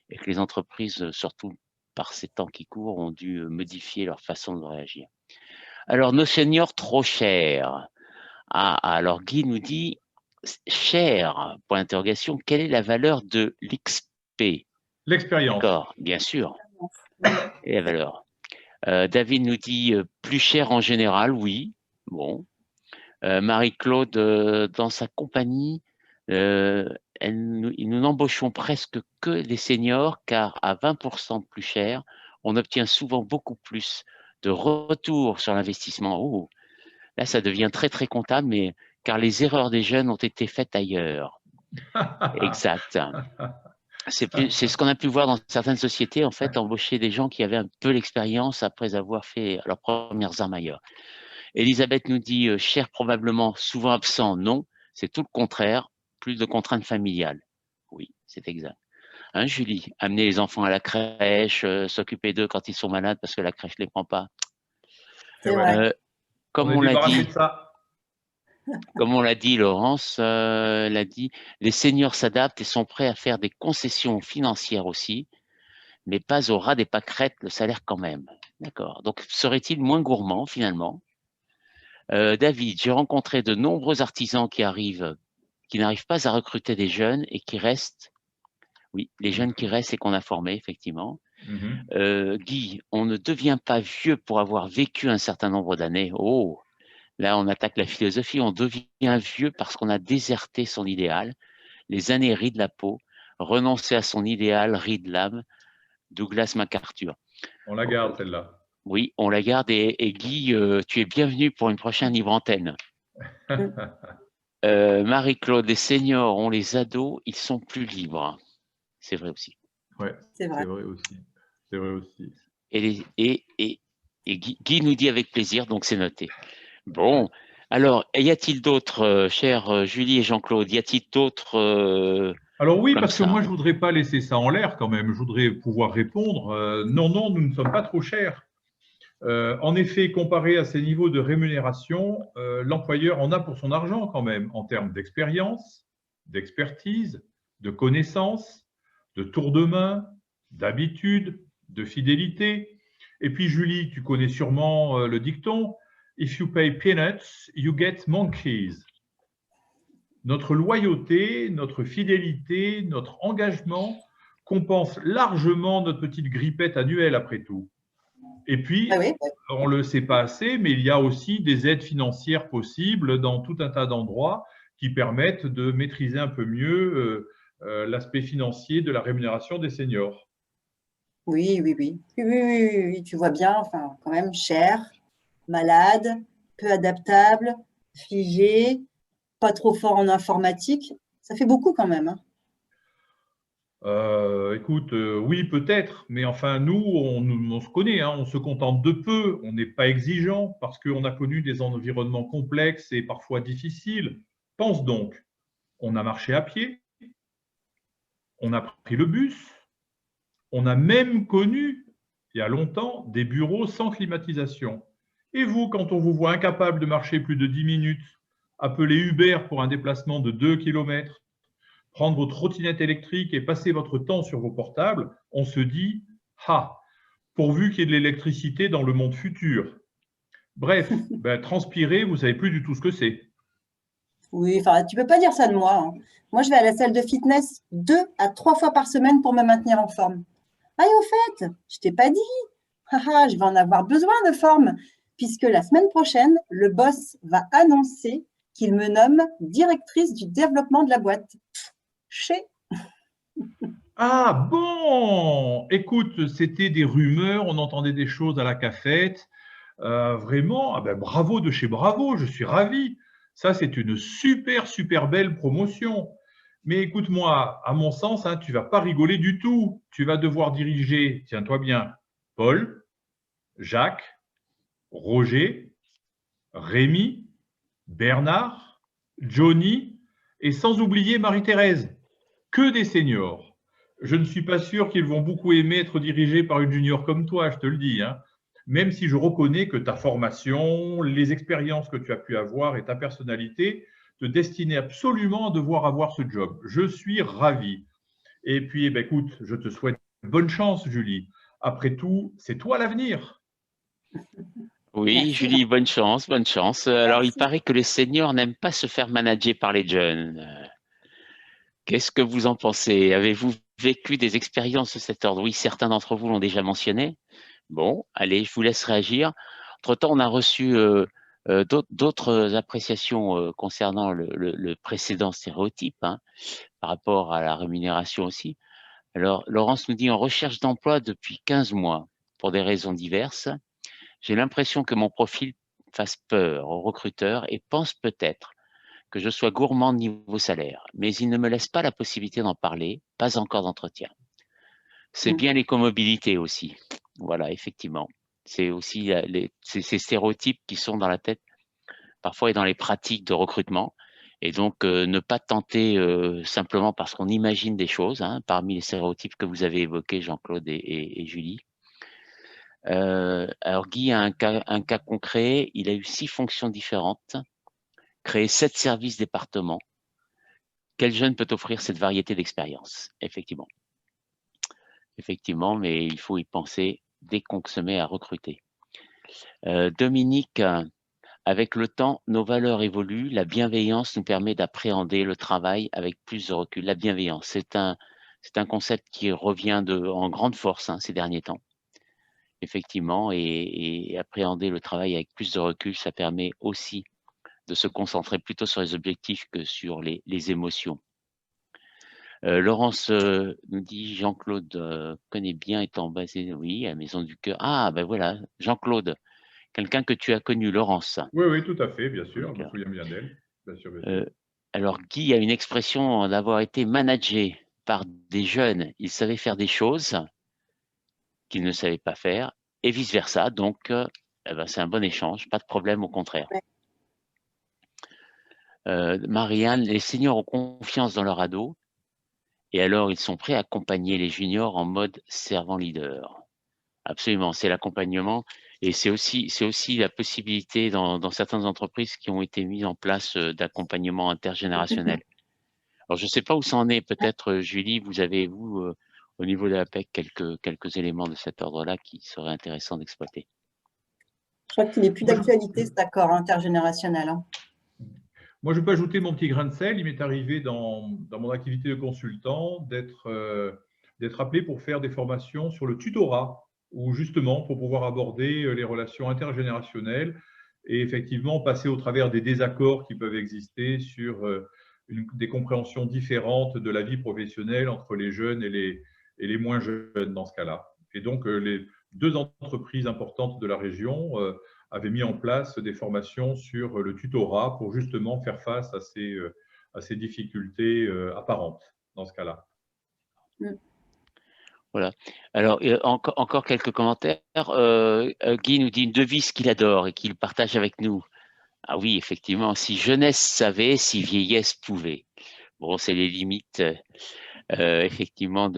et que les entreprises, surtout par ces temps qui courent, ont dû modifier leur façon de réagir. Alors, nos seniors trop chers. Ah, alors Guy nous dit, cher, point d'interrogation, quelle est la valeur de l'XP? L'expérience. D'accord, bien sûr. Et la valeur. David nous dit, plus cher en général, oui. Bon. Marie-Claude, dans sa compagnie, nous n'embauchons presque que des seniors, car à 20% plus cher, on obtient souvent beaucoup plus de retour sur l'investissement. Oh, là, ça devient très, très comptable, mais car les erreurs des jeunes ont été faites ailleurs. Exact. C'est ce qu'on a pu voir dans certaines sociétés, en fait, embaucher des gens qui avaient un peu l'expérience après avoir fait leurs premières armes ailleurs. Elisabeth nous dit, cher probablement, souvent absent, non, c'est tout le contraire, plus de contraintes familiales. Oui, c'est exact. Hein, Julie, amener les enfants à la crèche, s'occuper d'eux quand ils sont malades parce que la crèche ne les prend pas. Comme on l'a dit, comme on l'a dit, Laurence l'a dit, les seniors s'adaptent et sont prêts à faire des concessions financières aussi, mais pas au ras des pâquerettes, le salaire quand même. D'accord. Donc, serait-il moins gourmand finalement? David, j'ai rencontré de nombreux artisans qui n'arrivent pas à recruter des jeunes et qui restent. Oui, les jeunes qui restent et qu'on a formés, effectivement. Guy, on ne devient pas vieux pour avoir vécu un certain nombre d'années. Oh, là, on attaque la philosophie. On devient vieux parce qu'on a déserté son idéal. Les années rident la peau. Renoncer à son idéal ride l'âme. Douglas MacArthur. On la garde, celle-là. Oui, on la garde. Et Guy, tu es bienvenu pour une prochaine libre antenne. Marie-Claude, les seniors ont les ados, ils sont plus libres. C'est vrai aussi. Oui, c'est vrai aussi. C'est vrai aussi. Et Guy nous dit avec plaisir, donc c'est noté. Bon, alors, y a-t-il d'autres, chers Julie et Jean-Claude, y a-t-il d'autres Alors oui, comme parce que ça. moi, je voudrais pas laisser ça en l'air quand même. Je voudrais pouvoir répondre. Non, non, nous ne sommes pas trop chers. En effet, comparé à ces niveaux de rémunération, l'employeur en a pour son argent quand même, en termes d'expérience, d'expertise, de connaissances, de tour de main, d'habitude, de fidélité. Et puis Julie, tu connais sûrement le dicton « If you pay peanuts, you get monkeys ». Notre loyauté, notre fidélité, notre engagement compensent largement notre petite grippette annuelle après tout. Et puis, on ne le sait pas assez, mais il y a aussi des aides financières possibles dans tout un tas d'endroits qui permettent de maîtriser un peu mieux l'aspect financier de la rémunération des seniors. Oui, oui, oui. Oui, oui, oui, oui, oui, tu vois bien, enfin, quand même, cher, malade, peu adaptable, figé, pas trop fort en informatique. Ça fait beaucoup quand même, hein. Écoute, oui, peut-être, mais enfin, nous, on se connaît, hein, on se contente de peu, on n'est pas exigeant parce qu'on a connu des environnements complexes et parfois difficiles. Pense donc, on a marché à pied, on a pris le bus, on a même connu, il y a longtemps, des bureaux sans climatisation. Et vous, quand on vous voit incapable de marcher plus de 10 minutes, appeler Uber pour un déplacement de 2 km, prendre vos trottinettes électriques et passer votre temps sur vos portables, on se dit « Ah, pourvu qu'il y ait de l'électricité dans le monde futur ». Bref, transpirer, vous ne savez plus du tout ce que c'est. Oui, enfin, tu ne peux pas dire ça de moi, hein. Moi, je vais à la salle de fitness 2 à 3 fois par semaine pour me maintenir en forme. Ah, et au fait, je t'ai pas dit, haha, je vais en avoir besoin de forme, puisque la semaine prochaine, le boss va annoncer qu'il me nomme directrice du développement de la boîte. Chez. Ah bon, écoute, c'était des rumeurs, on entendait des choses à la cafette. Vraiment, bravo de chez Bravo, je suis ravi. Ça, c'est une super, super belle promotion. Mais écoute-moi, à mon sens, hein, tu ne vas pas rigoler du tout. Tu vas devoir diriger, tiens-toi bien, Paul, Jacques, Roger, Rémi, Bernard, Johnny et sans oublier Marie-Thérèse. Que des seniors. Je ne suis pas sûr qu'ils vont beaucoup aimer être dirigés par une junior comme toi, je te le dis, hein. Même si je reconnais que ta formation, les expériences que tu as pu avoir et ta personnalité te destinaient absolument à devoir avoir ce job. Je suis ravi. Et puis, écoute, je te souhaite bonne chance, Julie. Après tout, c'est toi l'avenir. Oui, Merci. Julie, bonne chance, bonne chance. Alors, il paraît que les seniors n'aiment pas se faire manager par les jeunes. Qu'est-ce que vous en pensez? Avez-vous vécu des expériences de cet ordre? Oui, certains d'entre vous l'ont déjà mentionné. Bon, allez, je vous laisse réagir. Entre-temps, on a reçu d'autres appréciations concernant le précédent stéréotype, hein, par rapport à la rémunération aussi. Alors, Laurence nous dit « En recherche d'emploi depuis 15 mois, pour des raisons diverses, j'ai l'impression que mon profil fasse peur aux recruteurs et pense peut-être que je sois gourmand de niveau salaire, mais ils ne me laissent pas la possibilité d'en parler, pas encore d'entretien. C'est bien l'écomobilité aussi. Voilà, effectivement. C'est aussi ces stéréotypes qui sont dans la tête, parfois et dans les pratiques de recrutement. Et donc, ne pas tenter simplement parce qu'on imagine des choses, hein, parmi les stéréotypes que vous avez évoqués, Jean-Claude et Julie. Alors, Guy a un cas concret. Il a eu 6 fonctions différentes, créé 7 services départements. Quel jeune peut offrir cette variété d'expérience? Effectivement. Effectivement, mais il faut y penser dès qu'on se met à recruter. Dominique, avec le temps, nos valeurs évoluent. La bienveillance nous permet d'appréhender le travail avec plus de recul. La bienveillance, c'est un concept qui revient en grande force, hein, ces derniers temps. Effectivement, et appréhender le travail avec plus de recul, ça permet aussi de se concentrer plutôt sur les objectifs que sur les émotions. Laurence nous dit Jean-Claude connaît bien étant basé, oui, à la Maison du Cœur. Ah, ben voilà, Jean-Claude, quelqu'un que tu as connu, Laurence. Oui, oui, tout à fait, bien sûr, je me souviens bien d'elle. Bien sûr, bien sûr. Alors, Guy a une expression d'avoir été managé par des jeunes. Il savait faire des choses qu'il ne savait pas faire, et vice-versa. Donc, c'est un bon échange, pas de problème, au contraire. Ouais. Marianne, les seniors ont confiance dans leur ado. Et alors, ils sont prêts à accompagner les juniors en mode servant leader. Absolument, c'est l'accompagnement. Et c'est aussi la possibilité dans certaines entreprises qui ont été mises en place d'accompagnement intergénérationnel. Alors, je ne sais pas où ça en est. Peut-être, Julie, vous avez, au niveau de l'APEC, quelques éléments de cet ordre-là qui seraient intéressants d'exploiter. Je crois qu'il n'est plus d'actualité, cet accord intergénérationnel. Hein. Moi, je peux ajouter mon petit grain de sel. Il m'est arrivé dans mon activité de consultant d'être appelé pour faire des formations sur le tutorat, ou justement pour pouvoir aborder les relations intergénérationnelles et effectivement passer au travers des désaccords qui peuvent exister sur des compréhensions différentes de la vie professionnelle entre les jeunes et les moins jeunes dans ce cas-là. Et donc, les 2 entreprises importantes de la région avaient mis en place des formations sur le tutorat pour justement faire face à ces difficultés apparentes dans ce cas-là. Voilà. Alors, encore quelques commentaires. Guy nous dit une devise qu'il adore et qu'il partage avec nous. Ah oui, effectivement, si jeunesse savait, si vieillesse pouvait. Bon, c'est les limites, effectivement,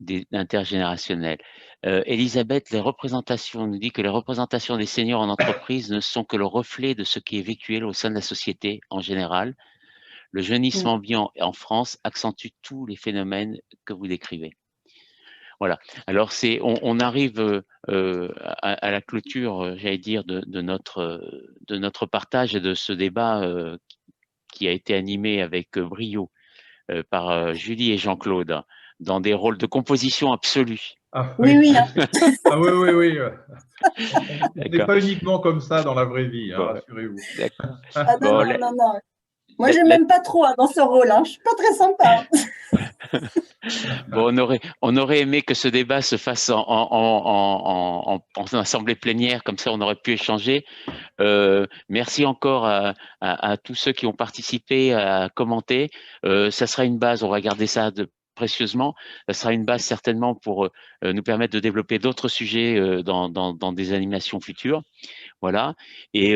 d'intergénérationnel. Elisabeth, nous dit que les représentations des seniors en entreprise ne sont que le reflet de ce qui est vécu au sein de la société en général. Le jeunisme ambiant en France accentue tous les phénomènes que vous décrivez. Voilà. Alors, on arrive à la clôture, j'allais dire, de notre partage et de ce débat qui a été animé avec brio par Julie et Jean-Claude dans des rôles de composition absolue. Ah, oui, oui. Hein. Ah oui. On n'est pas uniquement comme ça dans la vraie vie, hein, rassurez-vous. Ah, non. Moi, je n'aime pas trop dans ce rôle. Hein. Je ne suis pas très sympa. Bon, on aurait aimé que ce débat se fasse en assemblée plénière, comme ça on aurait pu échanger. Merci encore à tous ceux qui ont participé, à commenter. Ça sera une base, on va garder ça précieusement. Ça sera une base certainement pour nous permettre de développer d'autres sujets dans des animations futures. Voilà. Et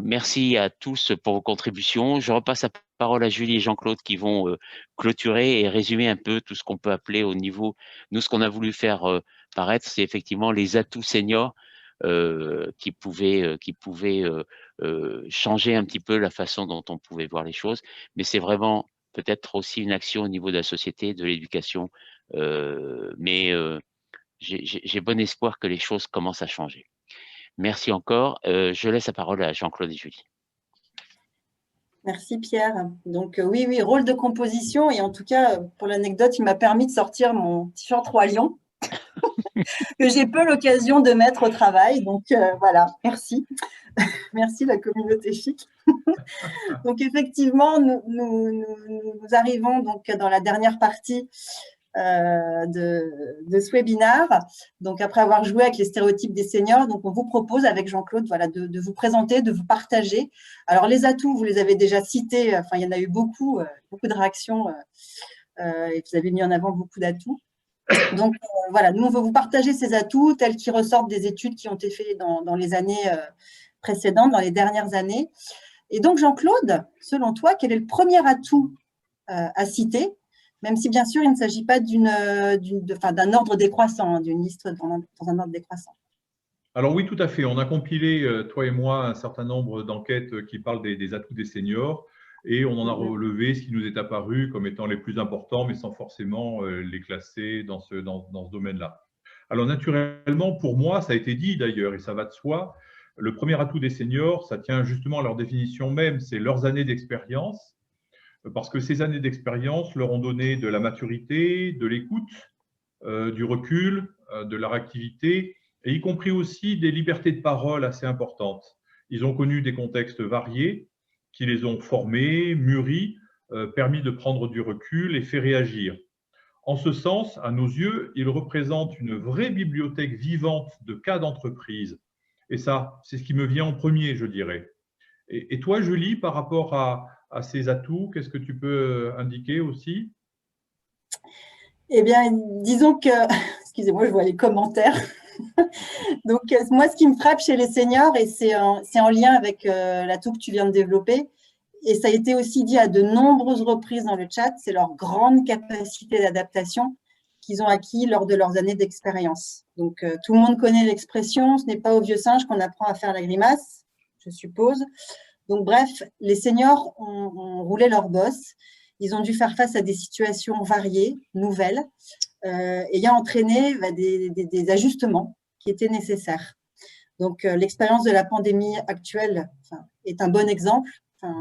merci à tous pour vos contributions. Je repasse la parole à Julie et Jean-Claude qui vont clôturer et résumer un peu tout ce qu'on peut appeler au niveau. Nous, ce qu'on a voulu faire paraître, c'est effectivement les atouts seniors qui pouvaient changer un petit peu la façon dont on pouvait voir les choses. Mais c'est vraiment peut-être aussi une action au niveau de la société, de l'éducation. Mais j'ai bon espoir que les choses commencent à changer. Merci encore. Je laisse la parole à Jean-Claude et Julie. Merci Pierre. Donc oui, rôle de composition. Et en tout cas, pour l'anecdote, il m'a permis de sortir mon t-shirt Roi Lion que j'ai peu l'occasion de mettre au travail. Donc voilà, merci. Merci la communauté chic. Donc effectivement, nous arrivons donc dans la dernière partie de ce webinaire. Donc, après avoir joué avec les stéréotypes des seniors, donc on vous propose avec Jean-Claude de vous présenter, de vous partager. Alors, les atouts, vous les avez déjà cités. Enfin, il y en a eu beaucoup de réactions et vous avez mis en avant beaucoup d'atouts. Donc, voilà, nous, on veut vous partager ces atouts tels qu'ils ressortent des études qui ont été faites dans les années précédentes, dans les dernières années. Et donc, Jean-Claude, selon toi, quel est le premier atout à citer? Même si, bien sûr, il ne s'agit pas d'un ordre décroissant, d'une liste dans un ordre décroissant. Alors oui, tout à fait. On a compilé, toi et moi, un certain nombre d'enquêtes qui parlent des atouts des seniors et on en a relevé ce qui nous est apparu comme étant les plus importants, mais sans forcément les classer dans ce domaine-là. Alors naturellement, pour moi, ça a été dit d'ailleurs, et ça va de soi, le premier atout des seniors, ça tient justement à leur définition même, c'est leurs années d'expérience. Parce que ces années d'expérience leur ont donné de la maturité, de l'écoute, du recul, de la réactivité, et y compris aussi des libertés de parole assez importantes. Ils ont connu des contextes variés qui les ont formés, mûris, permis de prendre du recul et fait réagir. En ce sens, à nos yeux, ils représentent une vraie bibliothèque vivante de cas d'entreprise. Et ça, c'est ce qui me vient en premier, je dirais. Et toi, Julie, par rapport à ces atouts, qu'est-ce que tu peux indiquer aussi? Eh bien, disons que, excusez-moi, je vois les commentaires. Donc, moi, ce qui me frappe chez les seniors, et c'est en lien avec l'atout que tu viens de développer, et ça a été aussi dit à de nombreuses reprises dans le chat, c'est leur grande capacité d'adaptation qu'ils ont acquis lors de leurs années d'expérience. Donc, tout le monde connaît l'expression, ce n'est pas au vieux singe qu'on apprend à faire la grimace, je suppose. Donc, bref, les seniors ont roulé leur bosse. Ils ont dû faire face à des situations variées, nouvelles, ayant entraîné des ajustements qui étaient nécessaires. Donc, l'expérience de la pandémie actuelle est un bon exemple.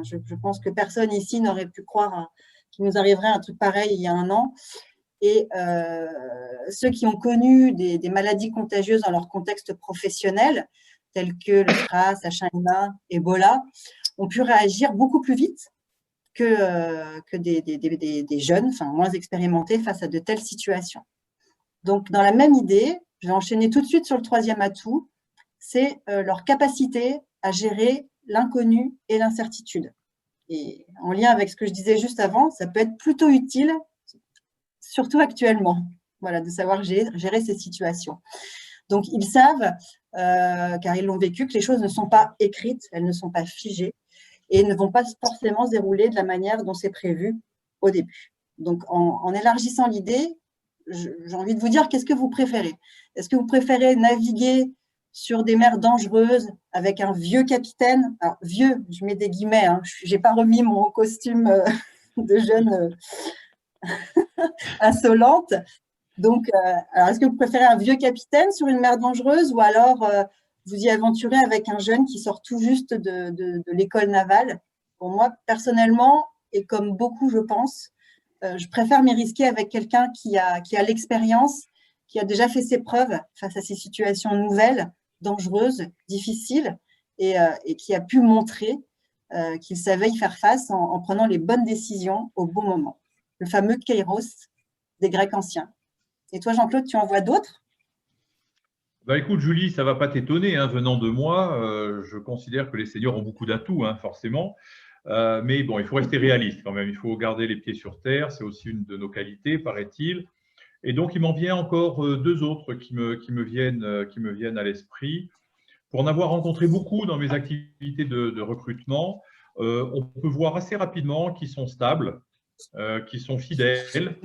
Je pense que personne ici n'aurait pu croire qu'il nous arriverait un truc pareil il y a un an. Et ceux qui ont connu des maladies contagieuses dans leur contexte professionnel, tels que le SRAS, H1N1, Ebola, ont pu réagir beaucoup plus vite que des jeunes, moins expérimentés face à de telles situations. Donc, dans la même idée, je vais enchaîner tout de suite sur le troisième atout, c'est leur capacité à gérer l'inconnu et l'incertitude. Et en lien avec ce que je disais juste avant, ça peut être plutôt utile, surtout actuellement, voilà, de savoir gérer ces situations. Donc, ils savent, car ils l'ont vécu, que les choses ne sont pas écrites, elles ne sont pas figées et ne vont pas forcément se dérouler de la manière dont c'est prévu au début. Donc, en élargissant l'idée, j'ai envie de vous dire, qu'est-ce que vous préférez? Est-ce que vous préférez naviguer sur des mers dangereuses avec un vieux capitaine? Alors, vieux, je mets des guillemets, hein, je n'ai pas remis mon costume de jeune insolente. Donc, alors, est-ce que vous préférez un vieux capitaine sur une mer dangereuse ou alors vous y aventurez avec un jeune qui sort tout juste de l'école navale? Pour moi, personnellement, et comme beaucoup, je pense, je préfère m'y risquer avec quelqu'un qui a l'expérience, qui a déjà fait ses preuves face à ces situations nouvelles, dangereuses, difficiles, et qui a pu montrer qu'il savait y faire face en prenant les bonnes décisions au bon moment. Le fameux kairos des Grecs anciens. Et toi, Jean-Claude, tu en vois d'autres? Écoute, Julie, ça ne va pas t'étonner, hein, venant de moi, je considère que les seniors ont beaucoup d'atouts, hein, forcément. Mais bon, il faut rester réaliste quand même, il faut garder les pieds sur terre, c'est aussi une de nos qualités, paraît-il. Et donc, il m'en vient encore deux autres qui me viennent à l'esprit. Pour en avoir rencontré beaucoup dans mes activités de recrutement, on peut voir assez rapidement qu'ils sont stables, qu'ils sont fidèles,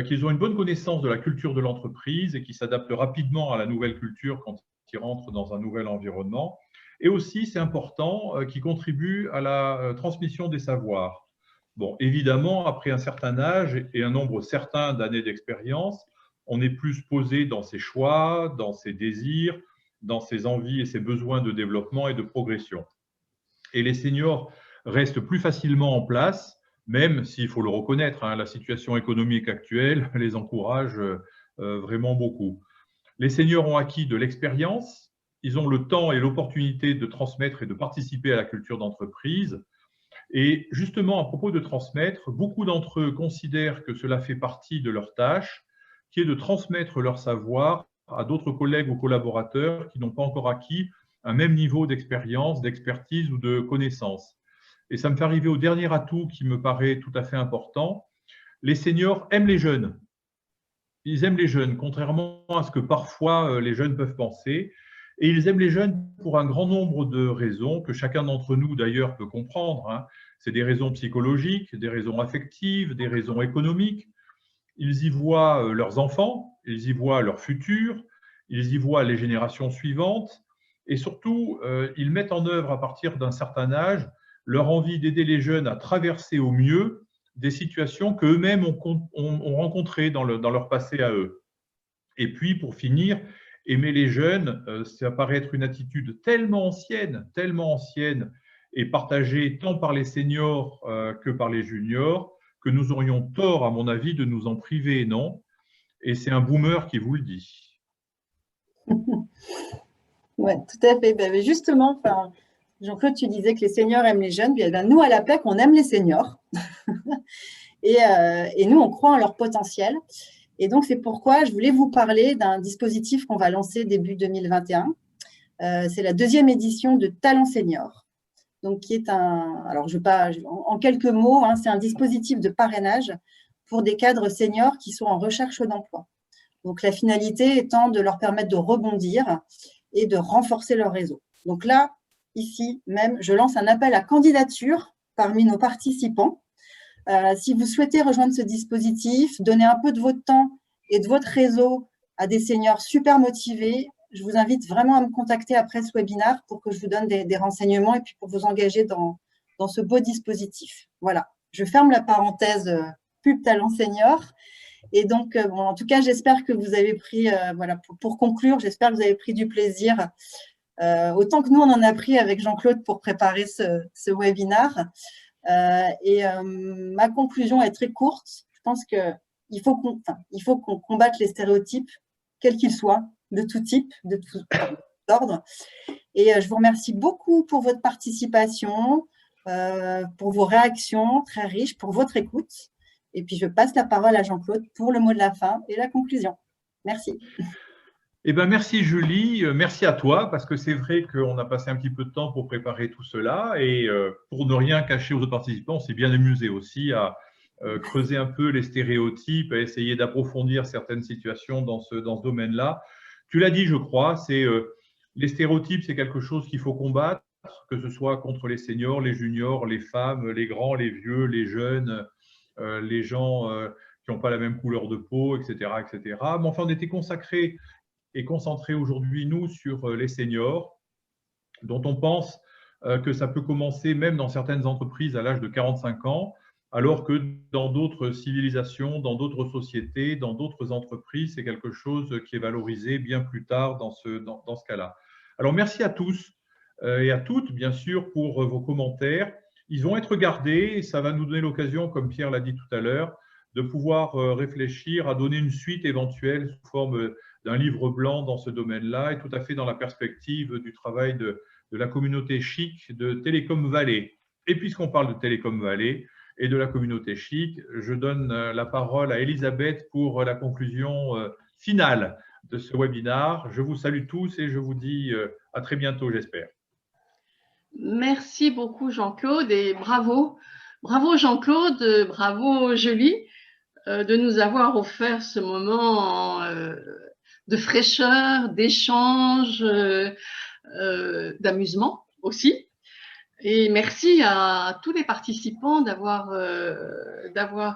qu'ils ont une bonne connaissance de la culture de l'entreprise et qui s'adaptent rapidement à la nouvelle culture quand ils rentrent dans un nouvel environnement. Et aussi, c'est important, qu'ils contribuent à la transmission des savoirs. Bon, évidemment, après un certain âge et un nombre certain d'années d'expérience, on est plus posé dans ses choix, dans ses désirs, dans ses envies et ses besoins de développement et de progression. Et les seniors restent plus facilement en place, même s'il faut le reconnaître, hein, la situation économique actuelle les encourage vraiment beaucoup. Les seniors ont acquis de l'expérience, ils ont le temps et l'opportunité de transmettre et de participer à la culture d'entreprise. Et justement, à propos de transmettre, beaucoup d'entre eux considèrent que cela fait partie de leur tâche, qui est de transmettre leur savoir à d'autres collègues ou collaborateurs qui n'ont pas encore acquis un même niveau d'expérience, d'expertise ou de connaissance. Et ça me fait arriver au dernier atout qui me paraît tout à fait important. Les seniors aiment les jeunes. Ils aiment les jeunes, contrairement à ce que parfois les jeunes peuvent penser. Et ils aiment les jeunes pour un grand nombre de raisons que chacun d'entre nous d'ailleurs peut comprendre, hein. C'est des raisons psychologiques, des raisons affectives, des raisons économiques. Ils y voient leurs enfants, ils y voient leur futur, ils y voient les générations suivantes. Et surtout, ils mettent en œuvre à partir d'un certain âge leur envie d'aider les jeunes à traverser au mieux des situations qu'eux-mêmes ont rencontrées dans leur passé à eux. Et puis, pour finir, aimer les jeunes, ça paraît être une attitude tellement ancienne et partagée tant par les seniors que par les juniors, que nous aurions tort, à mon avis, de nous en priver, non? Et c'est un boomer qui vous le dit. Oui, tout à fait. Mais justement, Jean-Claude, tu disais que les seniors aiment les jeunes. Bien, nous, à l'APEC, on aime les seniors. et nous, on croit en leur potentiel. Et donc, c'est pourquoi je voulais vous parler d'un dispositif qu'on va lancer début 2021. C'est la 2e édition de Talents Seniors. Donc, qui est alors en quelques mots, hein, c'est un dispositif de parrainage pour des cadres seniors qui sont en recherche d'emploi. Donc, la finalité étant de leur permettre de rebondir et de renforcer leur réseau. Donc là, ici même, je lance un appel à candidature parmi nos participants. Si vous souhaitez rejoindre ce dispositif, donner un peu de votre temps et de votre réseau à des seniors super motivés, je vous invite vraiment à me contacter après ce webinaire pour que je vous donne des renseignements et puis pour vous engager dans ce beau dispositif. Voilà, je ferme la parenthèse pub talent senior. Et donc, bon, en tout cas, j'espère que vous avez pris, voilà, pour conclure, j'espère que vous avez pris du plaisir, autant que nous, on en a pris avec Jean-Claude pour préparer ce webinaire. Ma conclusion est très courte. Je pense qu'il faut qu'on combatte les stéréotypes, quels qu'ils soient, de tout type, de tout ordre. Et je vous remercie beaucoup pour votre participation, pour vos réactions très riches, pour votre écoute. Et puis, je passe la parole à Jean-Claude pour le mot de la fin et la conclusion. Merci. Eh bien, merci Julie, merci à toi, parce que c'est vrai qu'on a passé un petit peu de temps pour préparer tout cela et pour ne rien cacher aux autres participants, on s'est bien amusé aussi à creuser un peu les stéréotypes, à essayer d'approfondir certaines situations dans ce domaine-là. Tu l'as dit, je crois, les stéréotypes, c'est quelque chose qu'il faut combattre, que ce soit contre les seniors, les juniors, les femmes, les grands, les vieux, les jeunes, les gens qui n'ont pas la même couleur de peau, etc., etc. Mais enfin, on était consacrés et concentrés aujourd'hui, nous, sur les seniors, dont on pense que ça peut commencer même dans certaines entreprises à l'âge de 45 ans, alors que dans d'autres civilisations, dans d'autres sociétés, dans d'autres entreprises, c'est quelque chose qui est valorisé bien plus tard dans ce cas-là. Alors, merci à tous et à toutes, bien sûr, pour vos commentaires. Ils vont être gardés et ça va nous donner l'occasion, comme Pierre l'a dit tout à l'heure, de pouvoir réfléchir à donner une suite éventuelle sous forme d'un livre blanc dans ce domaine-là et tout à fait dans la perspective du travail de la communauté chic de Télécom Vallée. Et puisqu'on parle de Télécom Vallée et de la communauté chic, je donne la parole à Elisabeth pour la conclusion finale de ce webinaire. Je vous salue tous et je vous dis à très bientôt, j'espère. Merci beaucoup Jean-Claude et bravo. Bravo Jean-Claude, bravo Julie de nous avoir offert ce moment de fraîcheur, d'échange, d'amusement aussi. Et merci à tous les participants d'avoir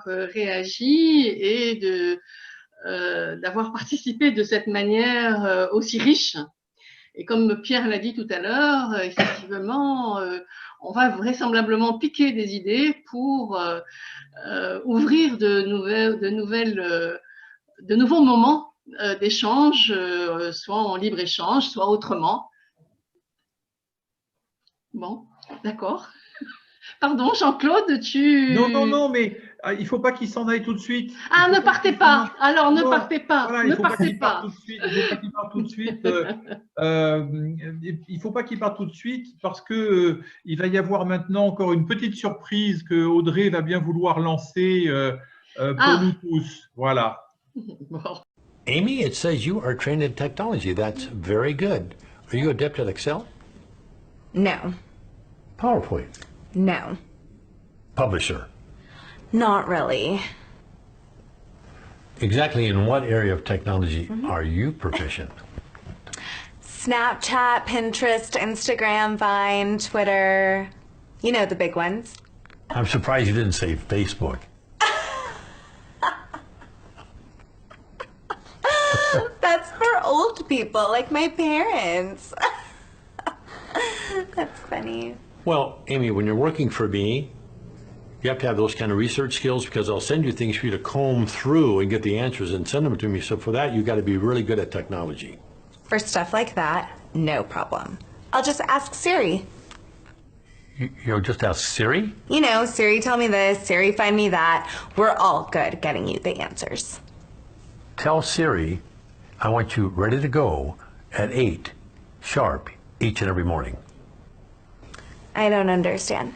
réagi et d'avoir participé de cette manière aussi riche. Et comme Pierre l'a dit tout à l'heure, effectivement, on va vraisemblablement piquer des idées pour ouvrir de nouveaux moments d'échange, soit en libre-échange, soit autrement. Bon, d'accord. Pardon, Jean-Claude, tu… Non, mais il ne faut pas qu'il s'en aille tout de suite. Ah, ne partez pas. Alors, ne partez pas. Voilà, ne partez pas. Il ne faut pas qu'il parte tout de suite. Il ne faut pas qu'il parte tout de suite parce qu'il va y avoir maintenant encore une petite surprise que Audrey va bien vouloir lancer pour nous tous. Voilà. Bon. Amy, it says you are trained in technology. That's very good. Are you adept at Excel? No. PowerPoint? No. Publisher? Not really. Exactly in what area of technology are you proficient? Snapchat, Pinterest, Instagram, Vine, Twitter. You know, the big ones. I'm surprised you didn't say Facebook. That's for old people, like my parents. That's funny. Well, Amy, when you're working for me, you have to have those kind of research skills because I'll send you things for you to comb through and get the answers and send them to me. So for that, you've got to be really good at technology. For stuff like that, no problem. I'll just ask Siri. You'll just ask Siri? You know, Siri tell me this, Siri find me that. We're all good at getting you the answers. Tell Siri I want you ready to go at 8 sharp each and every morning. I don't understand.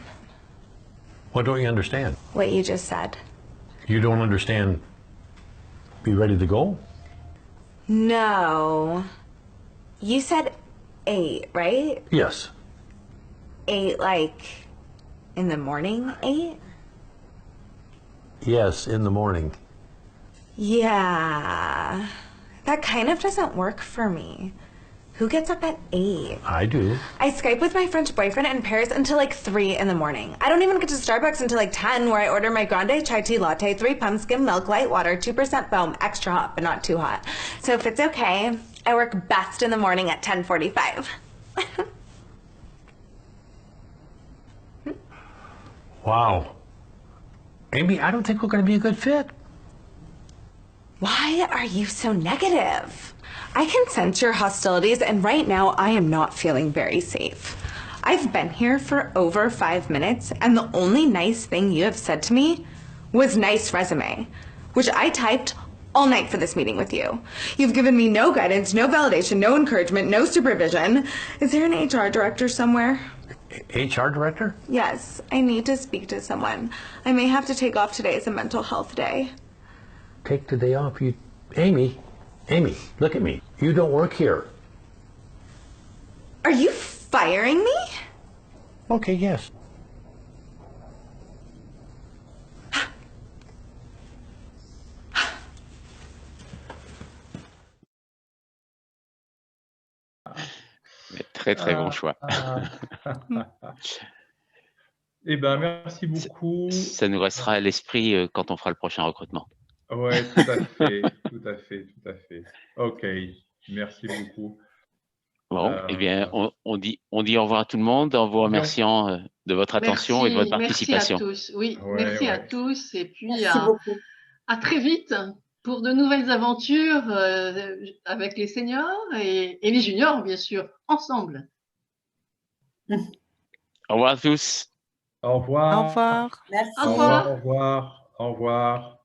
What don't you understand? What you just said. You don't understand be ready to go? No. You said 8, right? Yes. 8 like in the morning 8? Yes, in the morning. Yeah. That kind of doesn't work for me. Who gets up at 8? I do. I Skype with my French boyfriend in Paris until like 3 in the morning. I don't even get to Starbucks until like 10, where I order my grande chai tea latte, 3 pump skim milk, light water, 2% foam, extra hot, but not too hot. So if it's okay, I work best in the morning at 10:45. Wow. Amy, I don't think we're going to be a good fit. Why are you so negative? I can sense your hostilities, and right now I am not feeling very safe. I've been here for over 5 minutes, and the only nice thing you have said to me was nice resume, which I typed all night for this meeting with you. You've given me no guidance, no validation, no encouragement, no supervision. Is there an HR director somewhere? HR director? Yes, I need to speak to someone. I may have to take off today as a mental health day. Take the day off. Amy, look at me. You don't work here. Are you firing me? Okay, yes. Très, très bon choix. Eh bien, merci beaucoup. Ça nous restera à l'esprit quand on fera le prochain recrutement. Oui, tout à fait, tout à fait, tout à fait. OK, merci beaucoup. Bon, eh bien, on dit au revoir à tout le monde en vous remerciant de votre attention et de votre participation. Merci à tous. Oui, Ouais, merci à ouais. tous. Et puis, Merci beaucoup. à très vite pour de nouvelles aventures avec les seniors et les juniors, bien sûr, ensemble. Au revoir à tous. Au revoir. Au revoir. Merci. Au revoir. Au revoir. Au revoir.